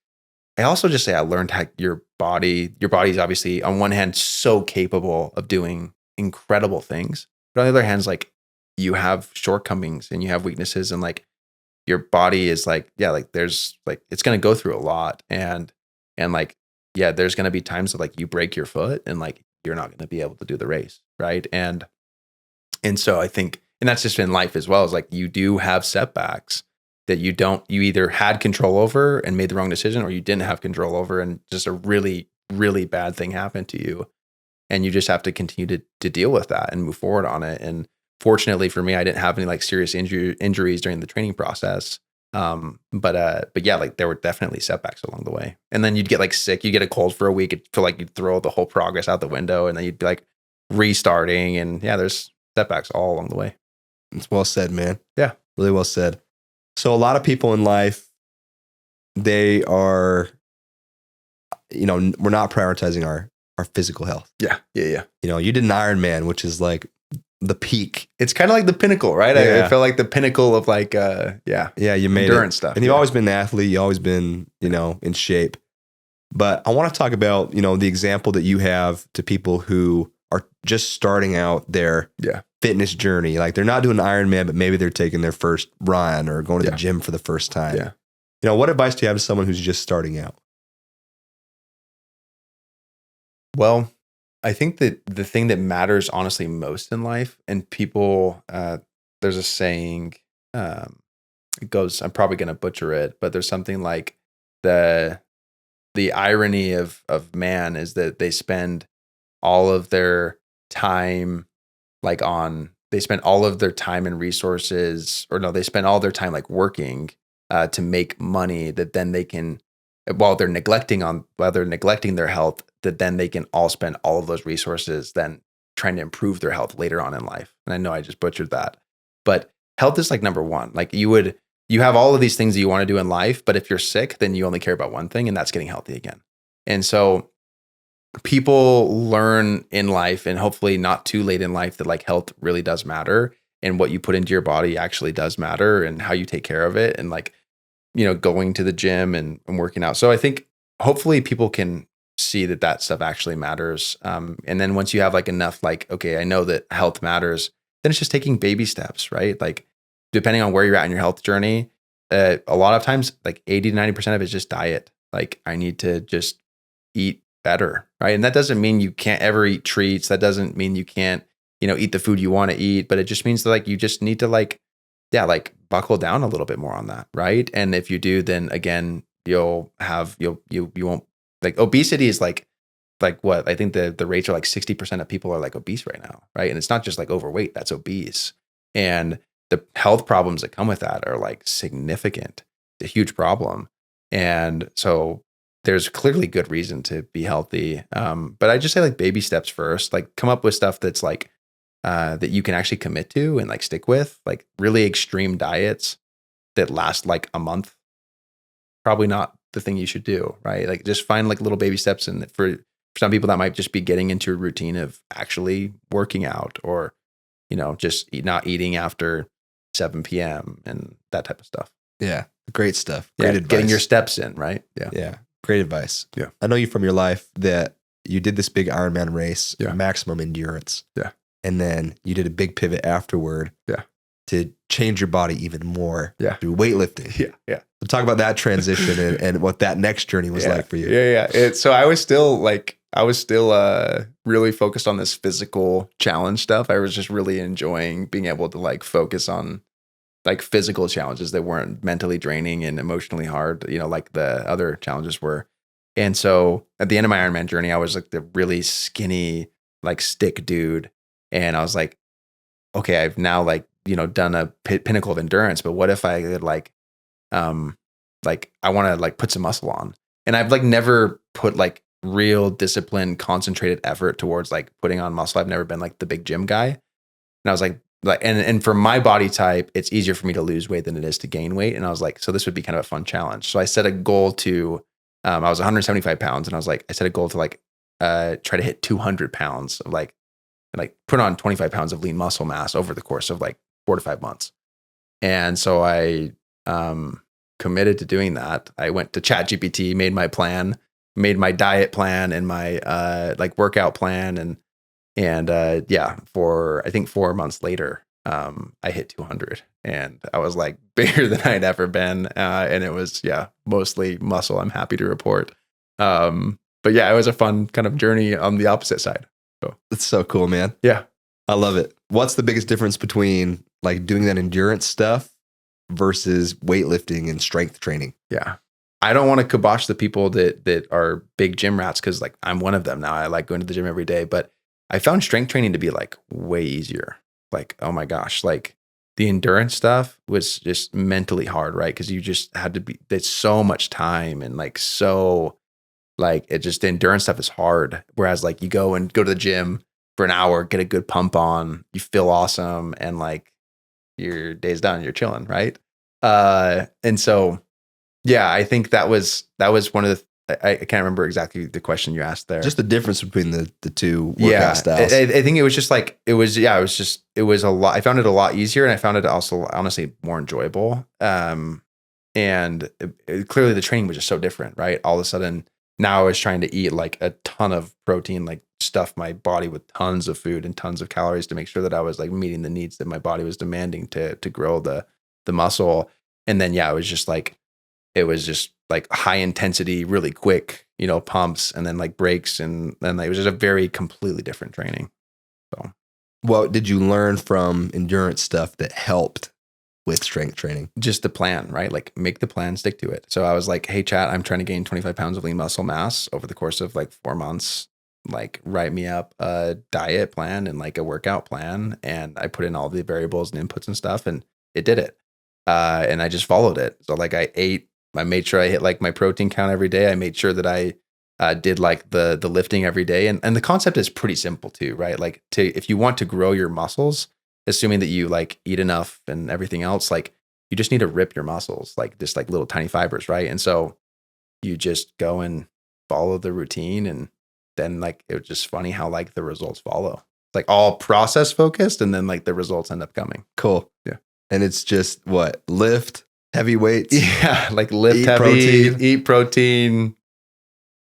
I also just say I learned how your body's obviously on one hand so capable of doing incredible things, but on the other hand, it's like you have shortcomings and you have weaknesses, and like your body is like, yeah, like there's like, it's going to go through a lot, and like, yeah, there's going to be times that like you break your foot and like you're not going to be able to do the race, right? And so I think, and that's just in life as well, is like you do have setbacks that you either had control over and made the wrong decision, or you didn't have control over and just a really, really bad thing happened to you. And you just have to continue to deal with that and move forward on it. And fortunately for me, I didn't have any like serious injuries during the training process. But yeah, like there were definitely setbacks along the way. And then you'd get like sick, you get a cold for a week, it'd feel like you'd throw the whole progress out the window, and then you'd be like restarting. And yeah, there's setbacks all along the way. It's well said, man. Yeah. Really well said. So a lot of people in life, they are, we're not prioritizing our physical health. Yeah. Yeah. Yeah. You did an Ironman, which is like the peak. It's kind of like the pinnacle, right? Yeah. I feel like the pinnacle of like, yeah, you made endurance it. stuff. And you've always been an athlete. You've always been, in shape. But I want to talk about, the example that you have to people who are just starting out their fitness journey. Like they're not doing an Ironman, but maybe they're taking their first run or going to the gym for the first time. Yeah. What advice do you have to someone who's just starting out? Well, I think that the thing that matters honestly most in life, and people, there's a saying, it goes, I'm probably going to butcher it, but there's something like the irony of man is that they spend all of their time they spend all of their time and resources, or no, they spend all their time like working to make money that then they can, while they're neglecting their health, that then they can all spend all of those resources then trying to improve their health later on in life. And I know I just butchered that, but health is like number one. Like you have all of these things that you want to do in life, but if you're sick, then you only care about one thing, and that's getting healthy again. And so people learn in life, and hopefully not too late in life, that like health really does matter, and what you put into your body actually does matter, and how you take care of it, and like, going to the gym and working out. So I think hopefully people can see that stuff actually matters. And then once you have like enough, like, okay, I know that health matters, then it's just taking baby steps, right? Like depending on where you're at in your health journey, a lot of times like 80 to 90% of it is just diet. Like I need to just eat better, right? And that doesn't mean you can't ever eat treats. That doesn't mean you can't, eat the food you want to eat, but it just means that like you just need to like buckle down a little bit more on that, right? And if you do, then again, you won't, like obesity is like what I think the rates are like 60% of people are like obese right now, right? And it's not just like overweight, that's obese. And the health problems that come with that are like significant. It's a huge problem. And so there's clearly good reason to be healthy. But I just say like baby steps first, like come up with stuff that's like, that you can actually commit to and like stick with, like really extreme diets that last like a month. Probably not the thing you should do, right? Like just find like little baby steps. And for some people that might just be getting into a routine of actually working out, or, just not eating after 7 p.m. and that type of stuff. Yeah. Great stuff. Great advice. Getting your steps in, right? Yeah. Yeah. Great advice. Yeah. I know you from your life that you did this big Ironman race, maximum endurance. Yeah. And then you did a big pivot afterward. Yeah. To change your body even more. Yeah. Through weightlifting. Yeah. Yeah. So talk about that transition and what that next journey was like for you. Yeah. So I was still really focused on this physical challenge stuff. I was just really enjoying being able to like focus on like physical challenges that weren't mentally draining and emotionally hard, like the other challenges were. And so at the end of my Ironman journey, I was like the really skinny, like stick dude. And I was like, okay, I've now like, done a pinnacle of endurance, but what if I could like I want to like put some muscle on. And I've like never put like real disciplined, concentrated effort towards like putting on muscle. I've never been like the big gym guy. And I was like, and for my body type, it's easier for me to lose weight than it is to gain weight. And I was like, so this would be kind of a fun challenge. So I set a goal to, I was 175 pounds, and I set a goal to like, try to hit 200 pounds of like put on 25 pounds of lean muscle mass over the course of like 4 to 5 months. And so I, committed to doing that. I went to ChatGPT, made my plan, made my diet plan and my, like workout plan. For I think 4 months later, I hit 200, and I was like bigger than I'd ever been. And it was, mostly muscle, I'm happy to report. But yeah, it was a fun kind of journey on the opposite side. So that's so cool, man. Yeah. I love it. What's the biggest difference between like doing that endurance stuff versus weightlifting and strength training? Yeah. I don't want to kibosh the people that are big gym rats, because like I'm one of them now. I like going to the gym every day, but I found strength training to be like way easier. Like, oh my gosh, like the endurance stuff was just mentally hard, right? Because you just had to be, there's so much time, and like, so like it just, the endurance stuff is hard. Whereas like you go to the gym for an hour, get a good pump on, you feel awesome, and like your day's done, you're chilling, right? And so, yeah, I think that was one of the, I can't remember exactly the question you asked there. Just the difference between the two workout styles. I think it was just like, it was a lot. I found it a lot easier, and I found it also honestly more enjoyable. And clearly the training was just so different, right? All of a sudden now I was trying to eat like a ton of protein, like stuff my body with tons of food and tons of calories to make sure that I was like meeting the needs that my body was demanding to grow the muscle. And then, it was just like high intensity, really quick, pumps, and then like breaks. And then it was just a very completely different training. So, what did you learn from endurance stuff that helped with strength training? Just the plan, right? Like make the plan, stick to it. So I was like, hey chat, I'm trying to gain 25 pounds of lean muscle mass over the course of like 4 months. Like write me up a diet plan and like a workout plan. And I put in all the variables and inputs and stuff, and it did it. And I just followed it. So like I made sure I hit like my protein count every day. I made sure that I did like the lifting every day. And the concept is pretty simple too, right? Like if you want to grow your muscles, assuming that you like eat enough and everything else, like you just need to rip your muscles, like just like little tiny fibers, right? And so you just go and follow the routine, and then like it was just funny how like the results follow. Like all process focused, and then like the results end up coming. Cool. Yeah. And it's just what? Lift, heavy weights. Yeah, like lift Eat heavy, protein. eat protein,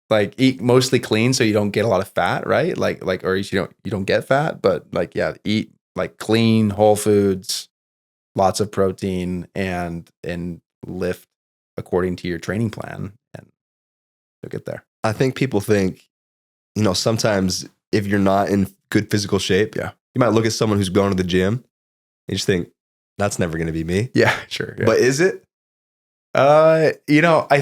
like eat mostly clean so you don't get a lot of fat, right? Or you don't get fat, but like yeah, eat like clean whole foods, lots of protein, and lift according to your training plan, and you'll get there. I think people think, sometimes if you're not in good physical shape, Yeah. you might look at someone who's going to the gym and just think, that's never going to be me. Yeah, sure. Yeah. But is it? I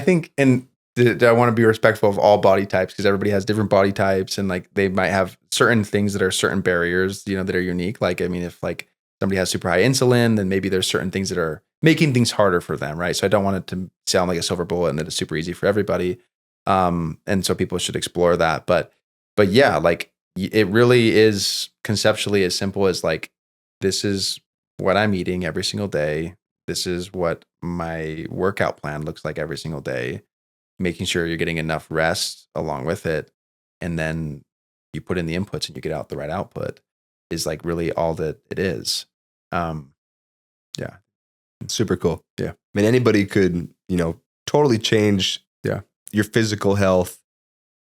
think, and I want to be respectful of all body types because everybody has different body types, and like they might have certain things that are certain barriers, that are unique. Like, I mean, if like somebody has super high insulin, then maybe there's certain things that are making things harder for them, right? So I don't want it to sound like a silver bullet and that it's super easy for everybody. And so people should explore that. But yeah, like it really is conceptually as simple as like, this is what I'm eating every single day. This is what my workout plan looks like every single day, making sure you're getting enough rest along with it. And then you put in the inputs and you get out the right output is like really all that it is. Yeah. Super cool. Yeah. I mean, anybody could, totally change your physical health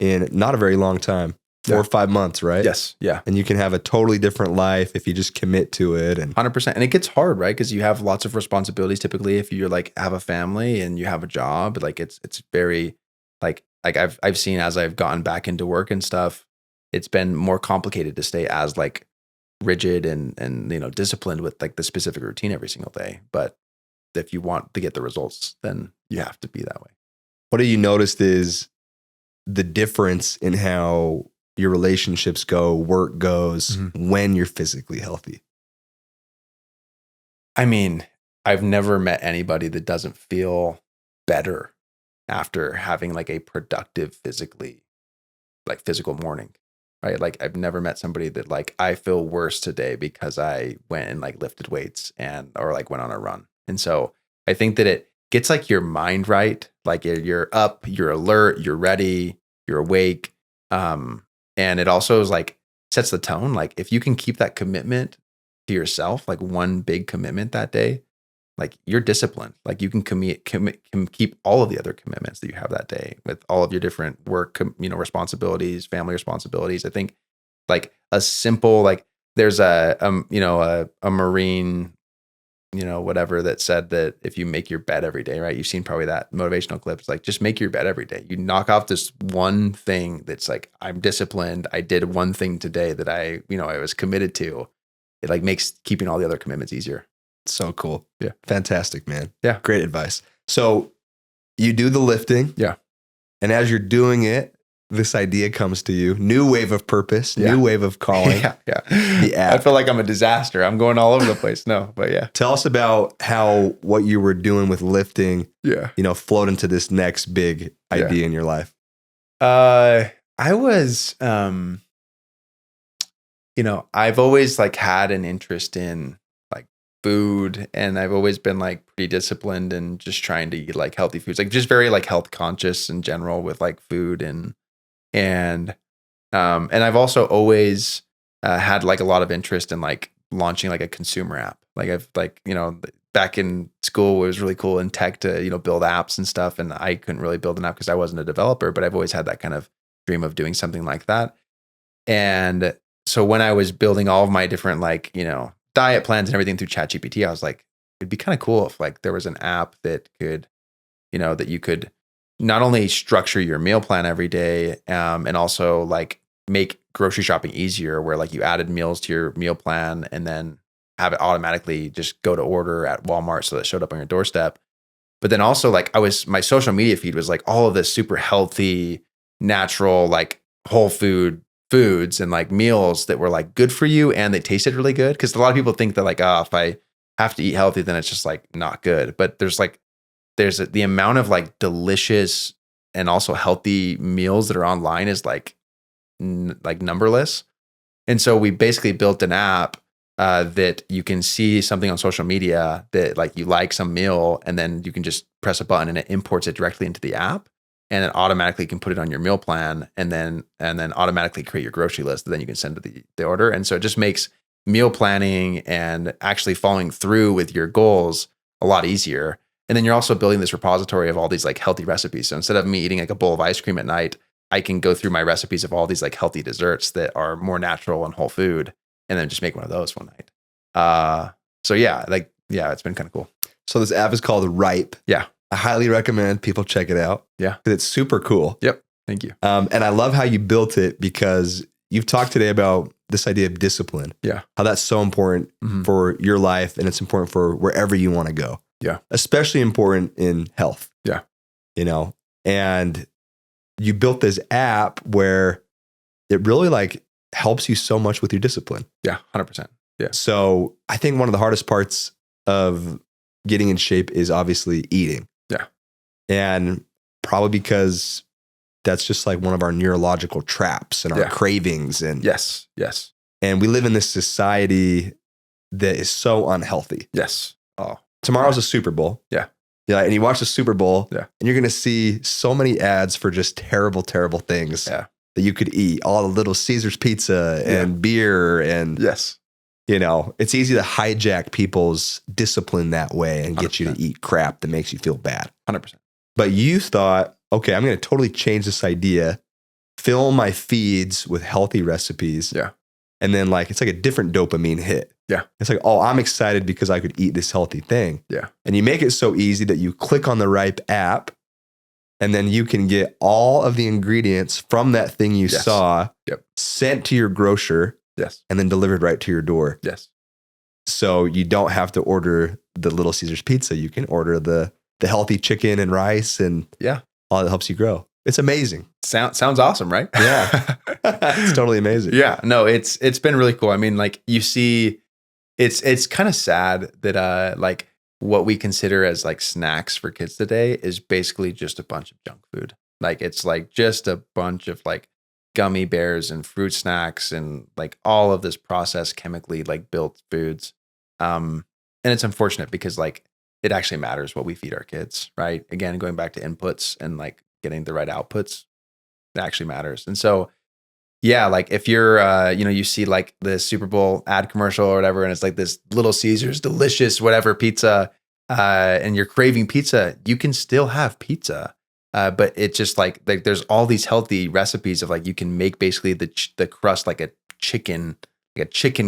in not a very long time, 4 or 5 months, right? Yes. Yeah. And you can have a totally different life if you just commit to it. And 100%. And it gets hard, right? Because you have lots of responsibilities. Typically, if you're like have a family and you have a job, like it's very like I've seen as I've gotten back into work and stuff, it's been more complicated to stay as like rigid and disciplined with like the specific routine every single day. But if you want to get the results, then you have to be that way. what have you noticed is the difference in how your relationships go, work goes when you're physically healthy? I mean, I've never met anybody that doesn't feel better after having like a productive physical morning, right? Like I've never met somebody that like, I feel worse today because I went and like lifted weights or like went on a run. And so I think that it gets like your mind right. Like you're up, you're alert, you're ready, you're awake. And it also is like sets the tone. Like if you can keep that commitment to yourself, like one big commitment that day, like you're disciplined. Like you can can keep all of the other commitments that you have that day with all of your different work, responsibilities, family responsibilities. I think like a simple, like there's a Marine, whatever that said that if you make your bed every day, right? You've seen probably that motivational clips, like just make your bed every day. You knock off this one thing that's like, I'm disciplined. I did one thing today that I was committed to. It like makes keeping all the other commitments easier. So cool. Yeah. Fantastic, man. Yeah. Great advice. So you do the lifting. Yeah. And as you're doing it, this idea comes to you. New wave of purpose, new wave of calling. Yeah. The app. I feel like I'm a disaster. I'm going all over the place. No, but yeah. Tell us about how what you were doing with lifting, flowed into this next big idea in your life. I was, I've always like had an interest in like food, and I've always been like pretty disciplined and just trying to eat like healthy foods, like just very like health conscious in general with like food and I've also always had like a lot of interest in like launching like a consumer app. Like I've like, back in school, it was really cool in tech to, build apps and stuff. And I couldn't really build an app because I wasn't a developer, but I've always had that kind of dream of doing something like that. And so when I was building all of my different like, diet plans and everything through ChatGPT, I was like, it'd be kind of cool if like there was an app that could, that you could not only structure your meal plan every day, and also like make grocery shopping easier, where like you added meals to your meal plan and then have it automatically just go to order at Walmart so that it showed up on your doorstep. But then also like my social media feed was like all of this super healthy, natural, like whole foods and like meals that were like good for you and they tasted really good. Cause a lot of people think that like, if I have to eat healthy, then it's just like not good. But there's the amount of like delicious and also healthy meals that are online is like numberless. And so we basically built an app that you can see something on social media that like you like some meal, and then you can just press a button and it imports it directly into the app, and it automatically can put it on your meal plan, and then automatically create your grocery list. And then you can send the order. And so it just makes meal planning and actually following through with your goals a lot easier. And then you're also building this repository of all these like healthy recipes. So instead of me eating like a bowl of ice cream at night, I can go through my recipes of all these like healthy desserts that are more natural and whole food, and then just make one of those one night. So yeah, it's been kind of cool. So this app is called Ripe. Yeah. I highly recommend people check it out. Yeah. It's super cool. Yep. Thank you. And I love how you built it, because you've talked today about this idea of discipline. Yeah. How that's so important for your life, and it's important for wherever you want to go. Yeah. Especially important in health. Yeah. And you built this app where it really like helps you so much with your discipline. Yeah. 100%. Yeah. So I think one of the hardest parts of getting in shape is obviously eating. Yeah. And probably because that's just like one of our neurological traps and our cravings. And yes. And we live in this society that is so unhealthy. Yes. Oh, tomorrow's a Super Bowl. Yeah. Yeah. And you watch the Super Bowl, and you're going to see so many ads for just terrible, terrible things that you could eat. All the Little Caesars pizza and beer. And it's easy to hijack people's discipline that way and 100%. Get you to eat crap that makes you feel bad. 100%. But you thought, okay, I'm going to totally change this idea, fill my feeds with healthy recipes. Yeah. And then like, it's like a different dopamine hit. Yeah. It's like, oh, I'm excited because I could eat this healthy thing. Yeah. And you make it so easy that you click on the Ripe app, and then you can get all of the ingredients from that thing you saw sent to your grocer. Yes. And then delivered right to your door. Yes. So you don't have to order the Little Caesars pizza. You can order the healthy chicken and rice and all that helps you grow. It's amazing. Sounds awesome, right? Yeah. It's totally amazing. Yeah. No, it's been really cool. I mean, like you see, it's kind of sad that like what we consider as like snacks for kids today is basically just a bunch of junk food. Like it's like just a bunch of like gummy bears and fruit snacks and like all of this processed chemically like built foods. And it's unfortunate because like it actually matters what we feed our kids, right? Again, going back to inputs and like getting the right outputs, it actually matters. And so, yeah, like if you're, you see like the Super Bowl ad commercial or whatever, and it's like this Little Caesars delicious whatever pizza, and you're craving pizza, you can still have pizza. But it's just like there's all these healthy recipes of like you can make basically the crust like a chicken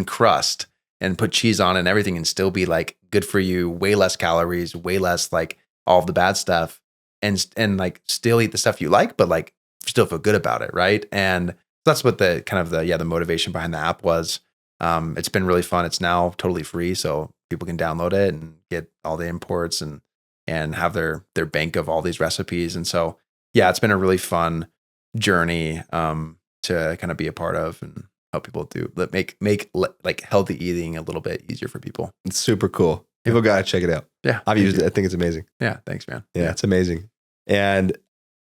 crust and put cheese on it and everything and still be like good for you, way less calories, way less like all of the bad stuff, and like still eat the stuff you like, but like still feel good about it, right? And that's what the kind of the motivation behind the app was. It's been really fun. It's now totally free, so people can download it and get all the imports and have their bank of all these recipes. And so, yeah, it's been a really fun journey to kind of be a part of and help people make like healthy eating a little bit easier for people. It's super cool. People got to check it out. Yeah. I've used it. I think it's amazing. Yeah. Thanks, man. Yeah, it's amazing. And,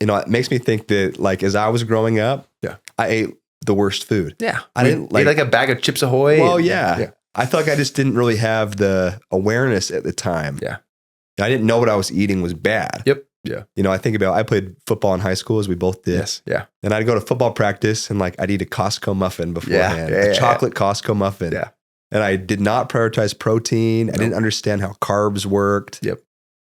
it makes me think that like, as I was growing up, I ate the worst food. Yeah. I didn't like a bag of Chips Ahoy. Well, yeah. I felt like I just didn't really have the awareness at the time. Yeah. I didn't know what I was eating was bad. Yep. Yeah. I think about, I played football in high school, as we both did. Yes. Yeah. And I'd go to football practice and like I'd eat a Costco muffin beforehand, a chocolate Costco muffin. Yeah. And I did not prioritize protein. I didn't understand how carbs worked. Yep.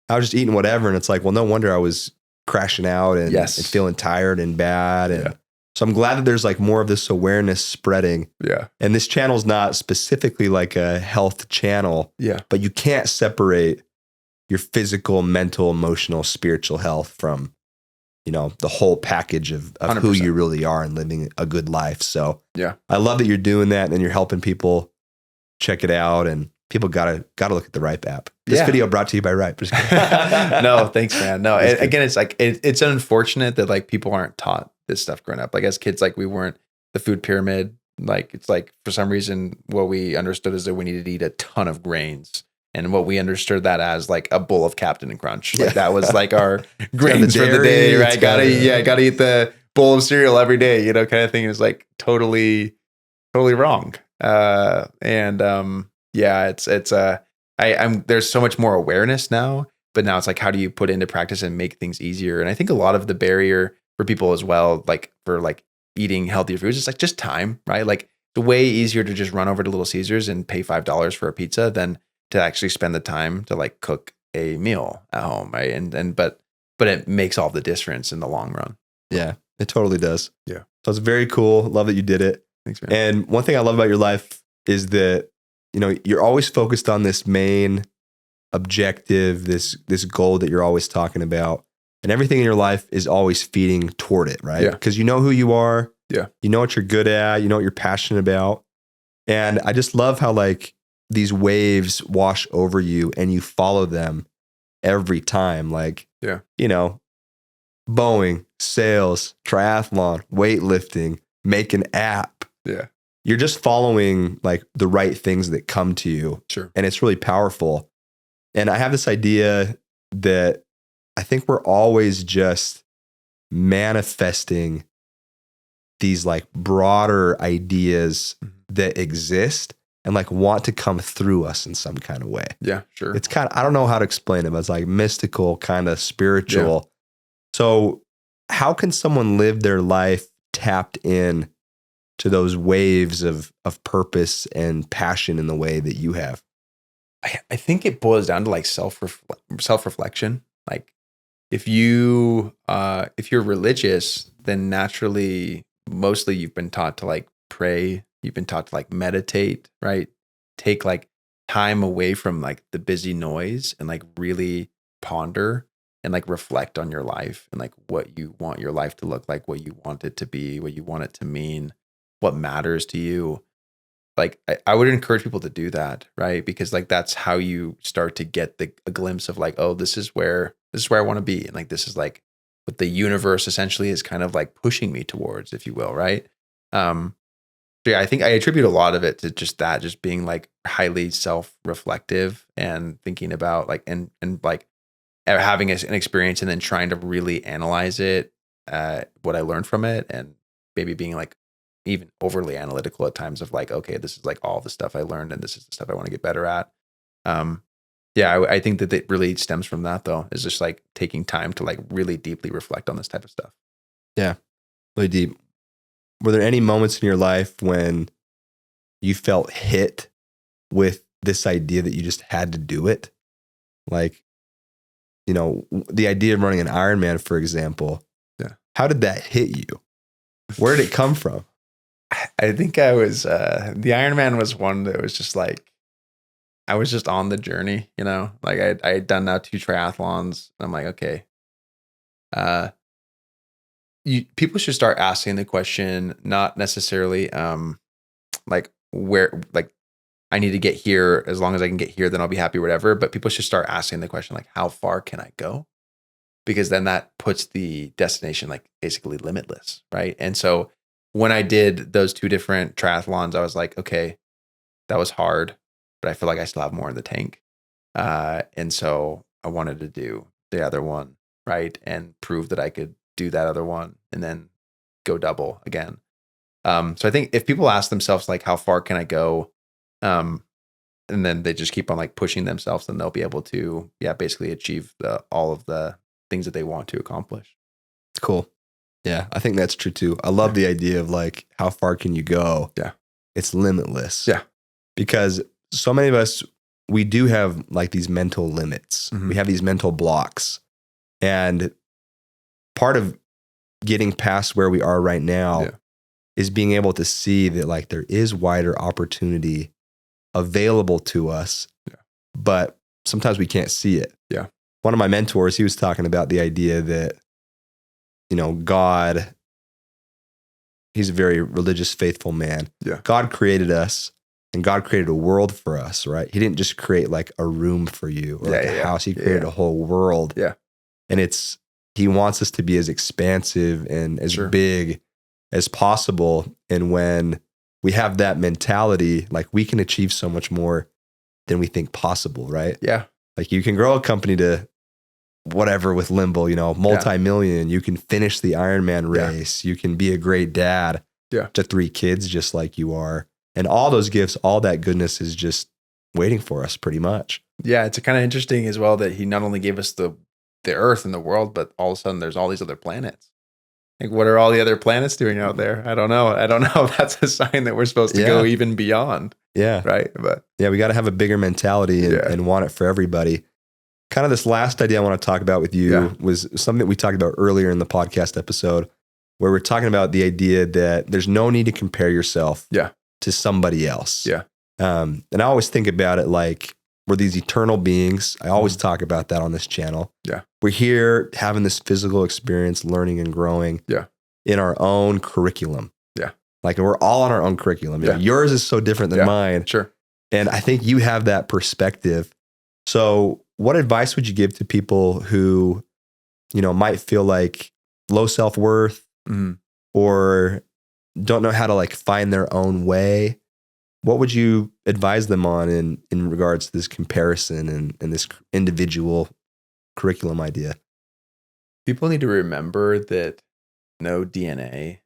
I was just eating whatever. And it's like, well, no wonder I was crashing out and feeling tired and bad. And so I'm glad that there's like more of this awareness spreading. Yeah. And this channel's not specifically like a health channel. Yeah. But you can't separate your physical, mental, emotional, spiritual health from, the whole package of who you really are and living a good life. So I love that you're doing that and you're helping people check it out, and people gotta look at the Ripe app. This video brought to you by Ripe. No, thanks, man. No, again, it's like, it's unfortunate that like people aren't taught this stuff growing up. Like as kids, like we weren't the food pyramid. Like it's like for some reason, what we understood is that we needed to eat a ton of grains. And what we understood that as like a bowl of Captain and Crunch. Like that was like our grains for the day, right? Gotta eat the bowl of cereal every day, kind of thing. Is like totally wrong. Yeah, I'm there's so much more awareness now, but now it's like, how do you put into practice and make things easier? And I think a lot of the barrier for people as well, like for like eating healthier foods, is like just time, right? Like it's way easier to just run over to Little Caesars and pay $5 for a pizza than to actually spend the time to like cook a meal at home, right? But it makes all the difference in the long run. Yeah, it totally does. Yeah. So it's very cool. Love that you did it. Thanks, man. And one thing I love about your life is that, you know, you're always focused on this main objective, this goal that you're always talking about. And everything in your life is always feeding toward it, right? Yeah. Because you know who you are. Yeah. You know what you're good at. You know what you're passionate about. And I just love how like these waves wash over you and you follow them every time. Like, yeah, you know, Boeing, sales, triathlon, weightlifting, make an app. Yeah. You're just following like the right things that come to you. Sure. And it's really powerful. And I have this idea that I think we're always just manifesting these like broader ideas that exist and like want to come through us in some kind of way. Yeah, sure. It's kind of, I don't know how to explain it, but it's like mystical, kind of spiritual. Yeah. So how can someone live their life tapped in to those waves of purpose and passion in the way that you have? I think it boils down to like self-reflection. Like if you're religious, then naturally, mostly you've been taught to like pray. You've been taught to like meditate, right? Take like time away from like the busy noise and like really ponder and like reflect on your life and like what you want your life to look like, what you want it to be, what you want it to mean, what matters to you. Like I would encourage people to do that, right? Because like that's how you start to get a glimpse of like, oh, this is where I want to be, and like this is like what the universe essentially is kind of like pushing me towards, if you will, right? So yeah, I think I attribute a lot of it to just being like highly self-reflective and thinking about like and like having an experience and then trying to really analyze it, what I learned from it, and maybe being like even overly analytical at times of like, okay, this is like all the stuff I learned and this is the stuff I want to get better at. Yeah, I think that it really stems from that though, is just like taking time to like really deeply reflect on this type of stuff. Yeah, really deep. Were there any moments in your life when you felt hit with this idea that you just had to do it? Like, you know, the idea of running an Ironman, for example. Yeah. How did that hit you? Where did it come from? I think I was, the Ironman was one that was just like, I was just on the journey, you know, like I had done now 2 triathlons. And I'm like, okay, people should start asking the question, not necessarily, like where, like I need to get here. As long as I can get here, then I'll be happy, whatever. But people should start asking the question, like, how far can I go? Because then that puts the destination like basically limitless. Right. And so when I did those 2 different triathlons, I was like, okay, that was hard, but I feel like I still have more in the tank. And so I wanted to do the other one, right? And prove that I could do that other one and then go double again. So I think if people ask themselves like, how far can I go? And then they just keep on like pushing themselves, then they'll be able to, basically achieve all of the things that they want to accomplish. Cool. Yeah, I think that's true too. I love the idea of like, how far can you go? Yeah. It's limitless. Yeah. Because so many of us, we do have like these mental limits. Mm-hmm. We have these mental blocks. And part of getting past where we are right now is being able to see that like there is wider opportunity available to us, but sometimes we can't see it. Yeah. One of my mentors, he was talking about the idea that, you know, God, he's a very religious, faithful man. Yeah. God created us and God created a world for us, right? He didn't just create like a room for you or like a house. He created a whole world. Yeah. And he wants us to be as expansive and as big as possible. And when we have that mentality, like we can achieve so much more than we think possible, right? Yeah. Like you can grow a company to whatever with Limbo, you know, multi-million. You can finish the Ironman race. You can be a great dad to 3 kids just like you are. And all those gifts, all that goodness is just waiting for us pretty much. Yeah, it's kind of interesting as well that he not only gave us the earth and the world, but all of a sudden there's all these other planets. Like, what are all the other planets doing out there? I don't know. I don't know if that's a sign that we're supposed to go even beyond. Yeah. Right. But yeah, we got to have a bigger mentality and want it for everybody. Kind of this last idea I want to talk about with you was something that we talked about earlier in the podcast episode, where we're talking about the idea that there's no need to compare yourself to somebody else. Yeah. And I always think about it like we're these eternal beings. I always talk about that on this channel. Yeah. We're here having this physical experience, learning and growing in our own curriculum. Yeah. Like we're all on our own curriculum. Yeah. Yours is so different than mine. Sure. And I think you have that perspective. So what advice would you give to people who, might feel like low self-worth or don't know how to like find their own way? What would you advise them on in regards to this comparison and this individual curriculum idea? People need to remember that no DNA is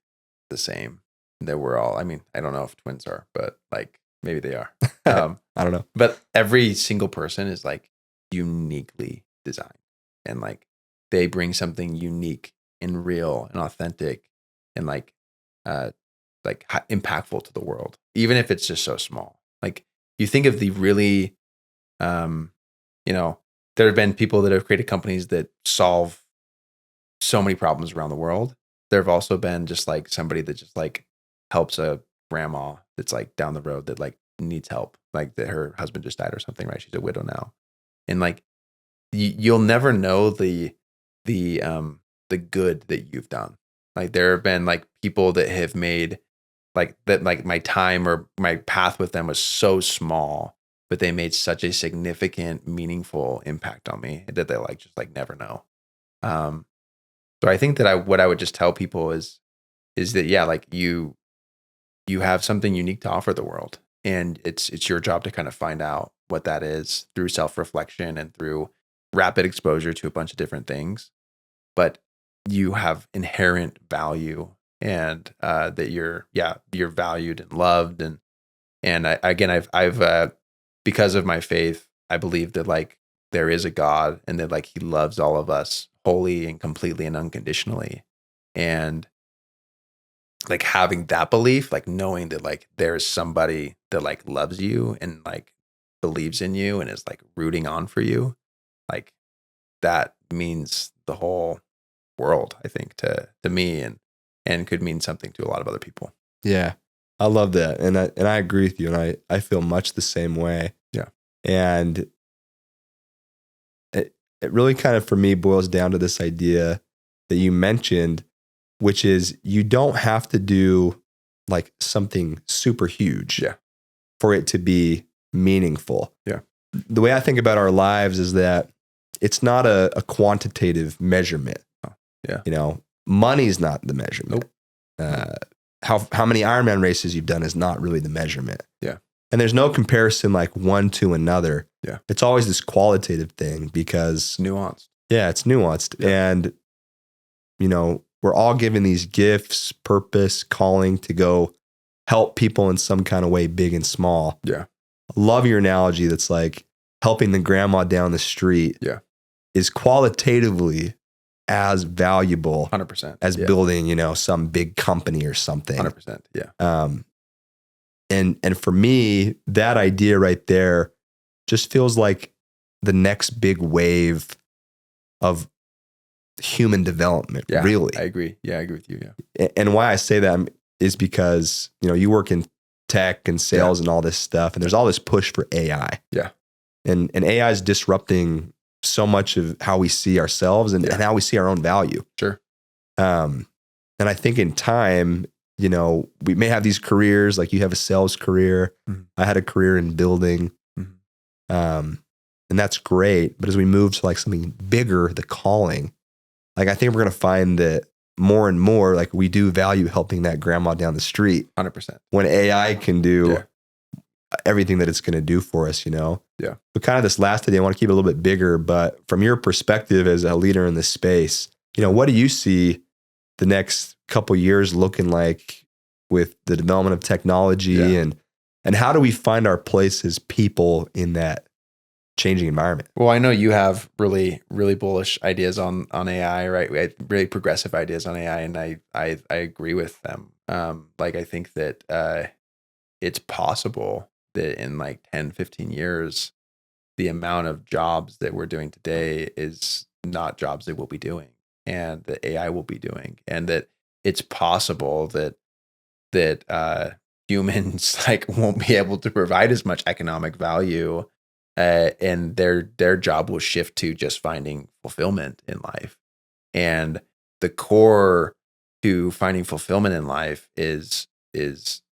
the same. That we're all, I mean, I don't know if twins are, but like maybe they are. I don't know. But every single person is like uniquely designed, and like they bring something unique and real and authentic and like impactful to the world, even if it's just so small. Like you think of the really, there have been people that have created companies that solve so many problems around the world. There have also been just like somebody that just like helps a grandma that's like down the road that like needs help, like that her husband just died or something, right? She's a widow now. And like, you'll never know the good that you've done. Like there have been like people that have made like that, like my time or my path with them was so small, but they made such a significant, meaningful impact on me that they like just like never know. So I think that what I would just tell people is that, like you have something unique to offer the world, and it's your job to kind of find out what that is through self-reflection and through rapid exposure to a bunch of different things. But you have inherent value, and that you're valued and loved, and I've because of my faith, I believe that like there is a God and that like he loves all of us wholly and completely and unconditionally. And like having that belief, like knowing that like there's somebody that like loves you and like believes in you and is like rooting on for you, like that means the whole world, I think, to me, and could mean something to a lot of other people. Yeah. I love that. And I agree with you. And I feel much the same way. Yeah. And it really kind of, for me, boils down to this idea that you mentioned, which is you don't have to do like something super huge for it to be meaningful. Yeah. The way I think about our lives is that it's not a quantitative measurement. Oh, yeah. Money's not the measurement. Nope. How many Ironman races you've done is not really the measurement. Yeah. And there's no comparison like one to another. Yeah. It's always this qualitative thing because nuanced. Yeah, it's nuanced. Yeah. And, we're all given these gifts, purpose, calling to go help people in some kind of way, big and small. Yeah. I love your analogy that's like helping the grandma down the street is qualitatively as valuable 100% as building, some big company or something. 100%. Yeah. And for me, that idea right there just feels like the next big wave of human development. Yeah, really. I agree. Yeah, I agree with you. Yeah. And why I say that is because, you work in tech and sales and all this stuff, and there's all this push for AI. Yeah. And AI is disrupting so much of how we see ourselves and how we see our own value. Sure. And I think in time, we may have these careers, like you have a sales career. Mm-hmm. I had a career in building. Mm-hmm. And that's great. But as we move to like something bigger, the calling, like I think we're going to find that more and more, like we do value helping that grandma down the street. 100%. When AI can do everything that it's going to do for us, Yeah. But kind of this last idea, I want to keep it a little bit bigger, but from your perspective as a leader in this space, what do you see the next couple years looking like with the development of technology and And how do we find our place as people in that changing environment? Well, I know you have really, really bullish ideas on AI, right? Really progressive ideas on AI, and I agree with them. Like I think that it's possible that in like 10, 15 years, the amount of jobs that we're doing today is not jobs that we'll be doing, and that AI will be doing, and that it's possible that humans like won't be able to provide as much economic value, and their job will shift to just finding fulfillment in life. And the core to finding fulfillment in life is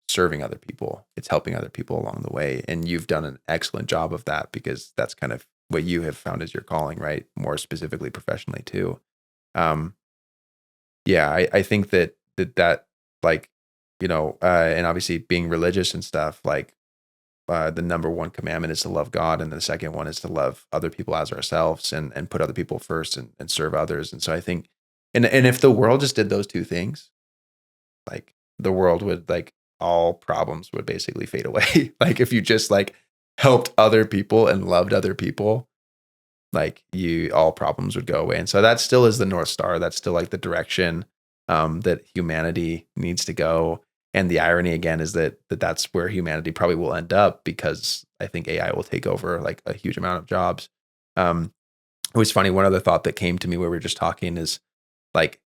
serving other people. It's helping other people along the way. And you've done an excellent job of that, because that's kind of what you have found as your calling, right? More specifically professionally too. Yeah, I think that like, and obviously being religious and stuff, like the number one commandment is to love God. And the second one is to love other people as ourselves, and put other people first, and serve others. And so I think, and if the world just did those two things, like the world would, like, all problems would basically fade away. Like if you just like helped other people and loved other people, like all problems would go away. And so that still is the North Star. That's still like the direction that humanity needs to go. And the irony again is that's where humanity probably will end up, because I think AI will take over like a huge amount of jobs. It was funny. One other thought that came to me where we were just talking is like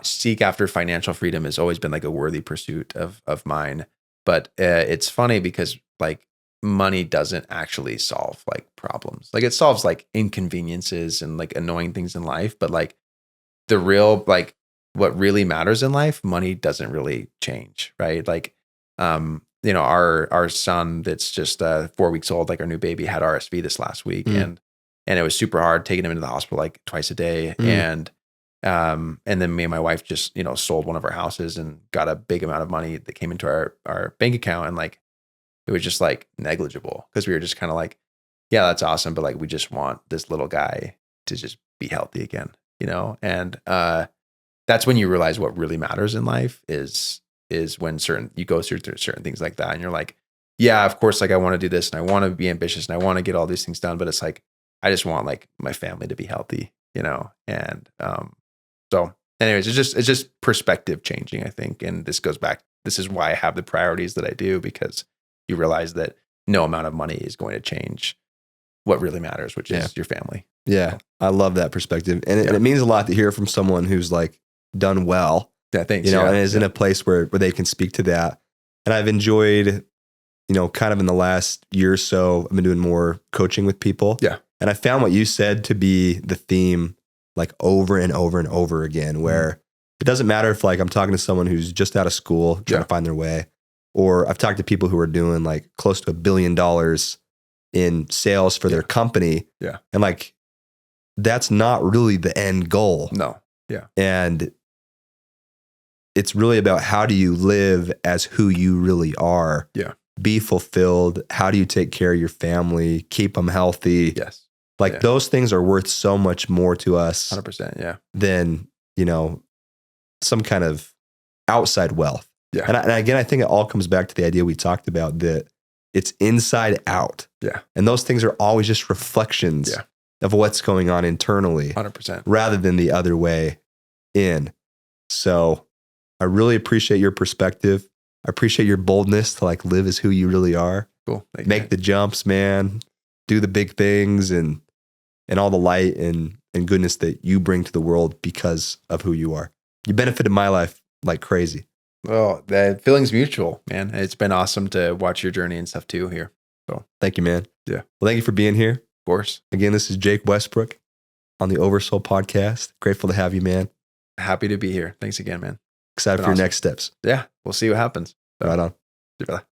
seek after financial freedom has always been like a worthy pursuit of mine. But it's funny because like money doesn't actually solve like problems. Like it solves like inconveniences and like annoying things in life, but like the real, like what really matters in life, money doesn't really change, right? Like, our son that's just 4 weeks old, like our new baby, had RSV this last week, and it was super hard taking him into the hospital like twice a day, and then me and my wife just sold one of our houses and got a big amount of money that came into our bank account, and like it was just like negligible, because we were just kind of like, yeah, that's awesome, but like we just want this little guy to just be healthy again, and that's when you realize what really matters in life is when you go through certain things like that, and you're like, yeah, of course, like I want to do this and I want to be ambitious and I want to get all these things done, but it's like I just want like my family to be healthy, and so anyways, it's just perspective changing, I think, and this is why I have the priorities that I do, because you realize that no amount of money is going to change what really matters, which is your family. Yeah, I love that perspective, and it means a lot to hear from someone who's like done well. Yeah, thanks. And is in a place where they can speak to that. And I've enjoyed, kind of in the last year or so, I've been doing more coaching with people. Yeah, and I found what you said to be the theme, like over and over and over again, where it doesn't matter if like I'm talking to someone who's just out of school trying to find their way, or I've talked to people who are doing like close to $1 billion in sales for their company. Yeah. And like, that's not really the end goal. No. Yeah. And it's really about how do you live as who you really are? Yeah. Be fulfilled. How do you take care of your family? Keep them healthy. Yes. Like those things are worth so much more to us 100%. Yeah. Than, some kind of outside wealth. Yeah. And again, I think it all comes back to the idea we talked about, that it's inside out. Yeah. And those things are always just reflections of what's going on internally. 100%. Rather than the other way in. So I really appreciate your perspective. I appreciate your boldness to like live as who you really are. Cool. Make the jumps, man. Do the big things and all the light and goodness that you bring to the world because of who you are. You benefited my life like crazy. Well, the feeling's mutual, man. It's been awesome to watch your journey and stuff too here. So thank you, man. Yeah. Well, thank you for being here. Of course. Again, this is Jake Westbrook on the Oversoul podcast. Grateful to have you, man. Happy to be here. Thanks again, man. Excited for your next steps. Yeah. We'll see what happens. Right on. See you, brother.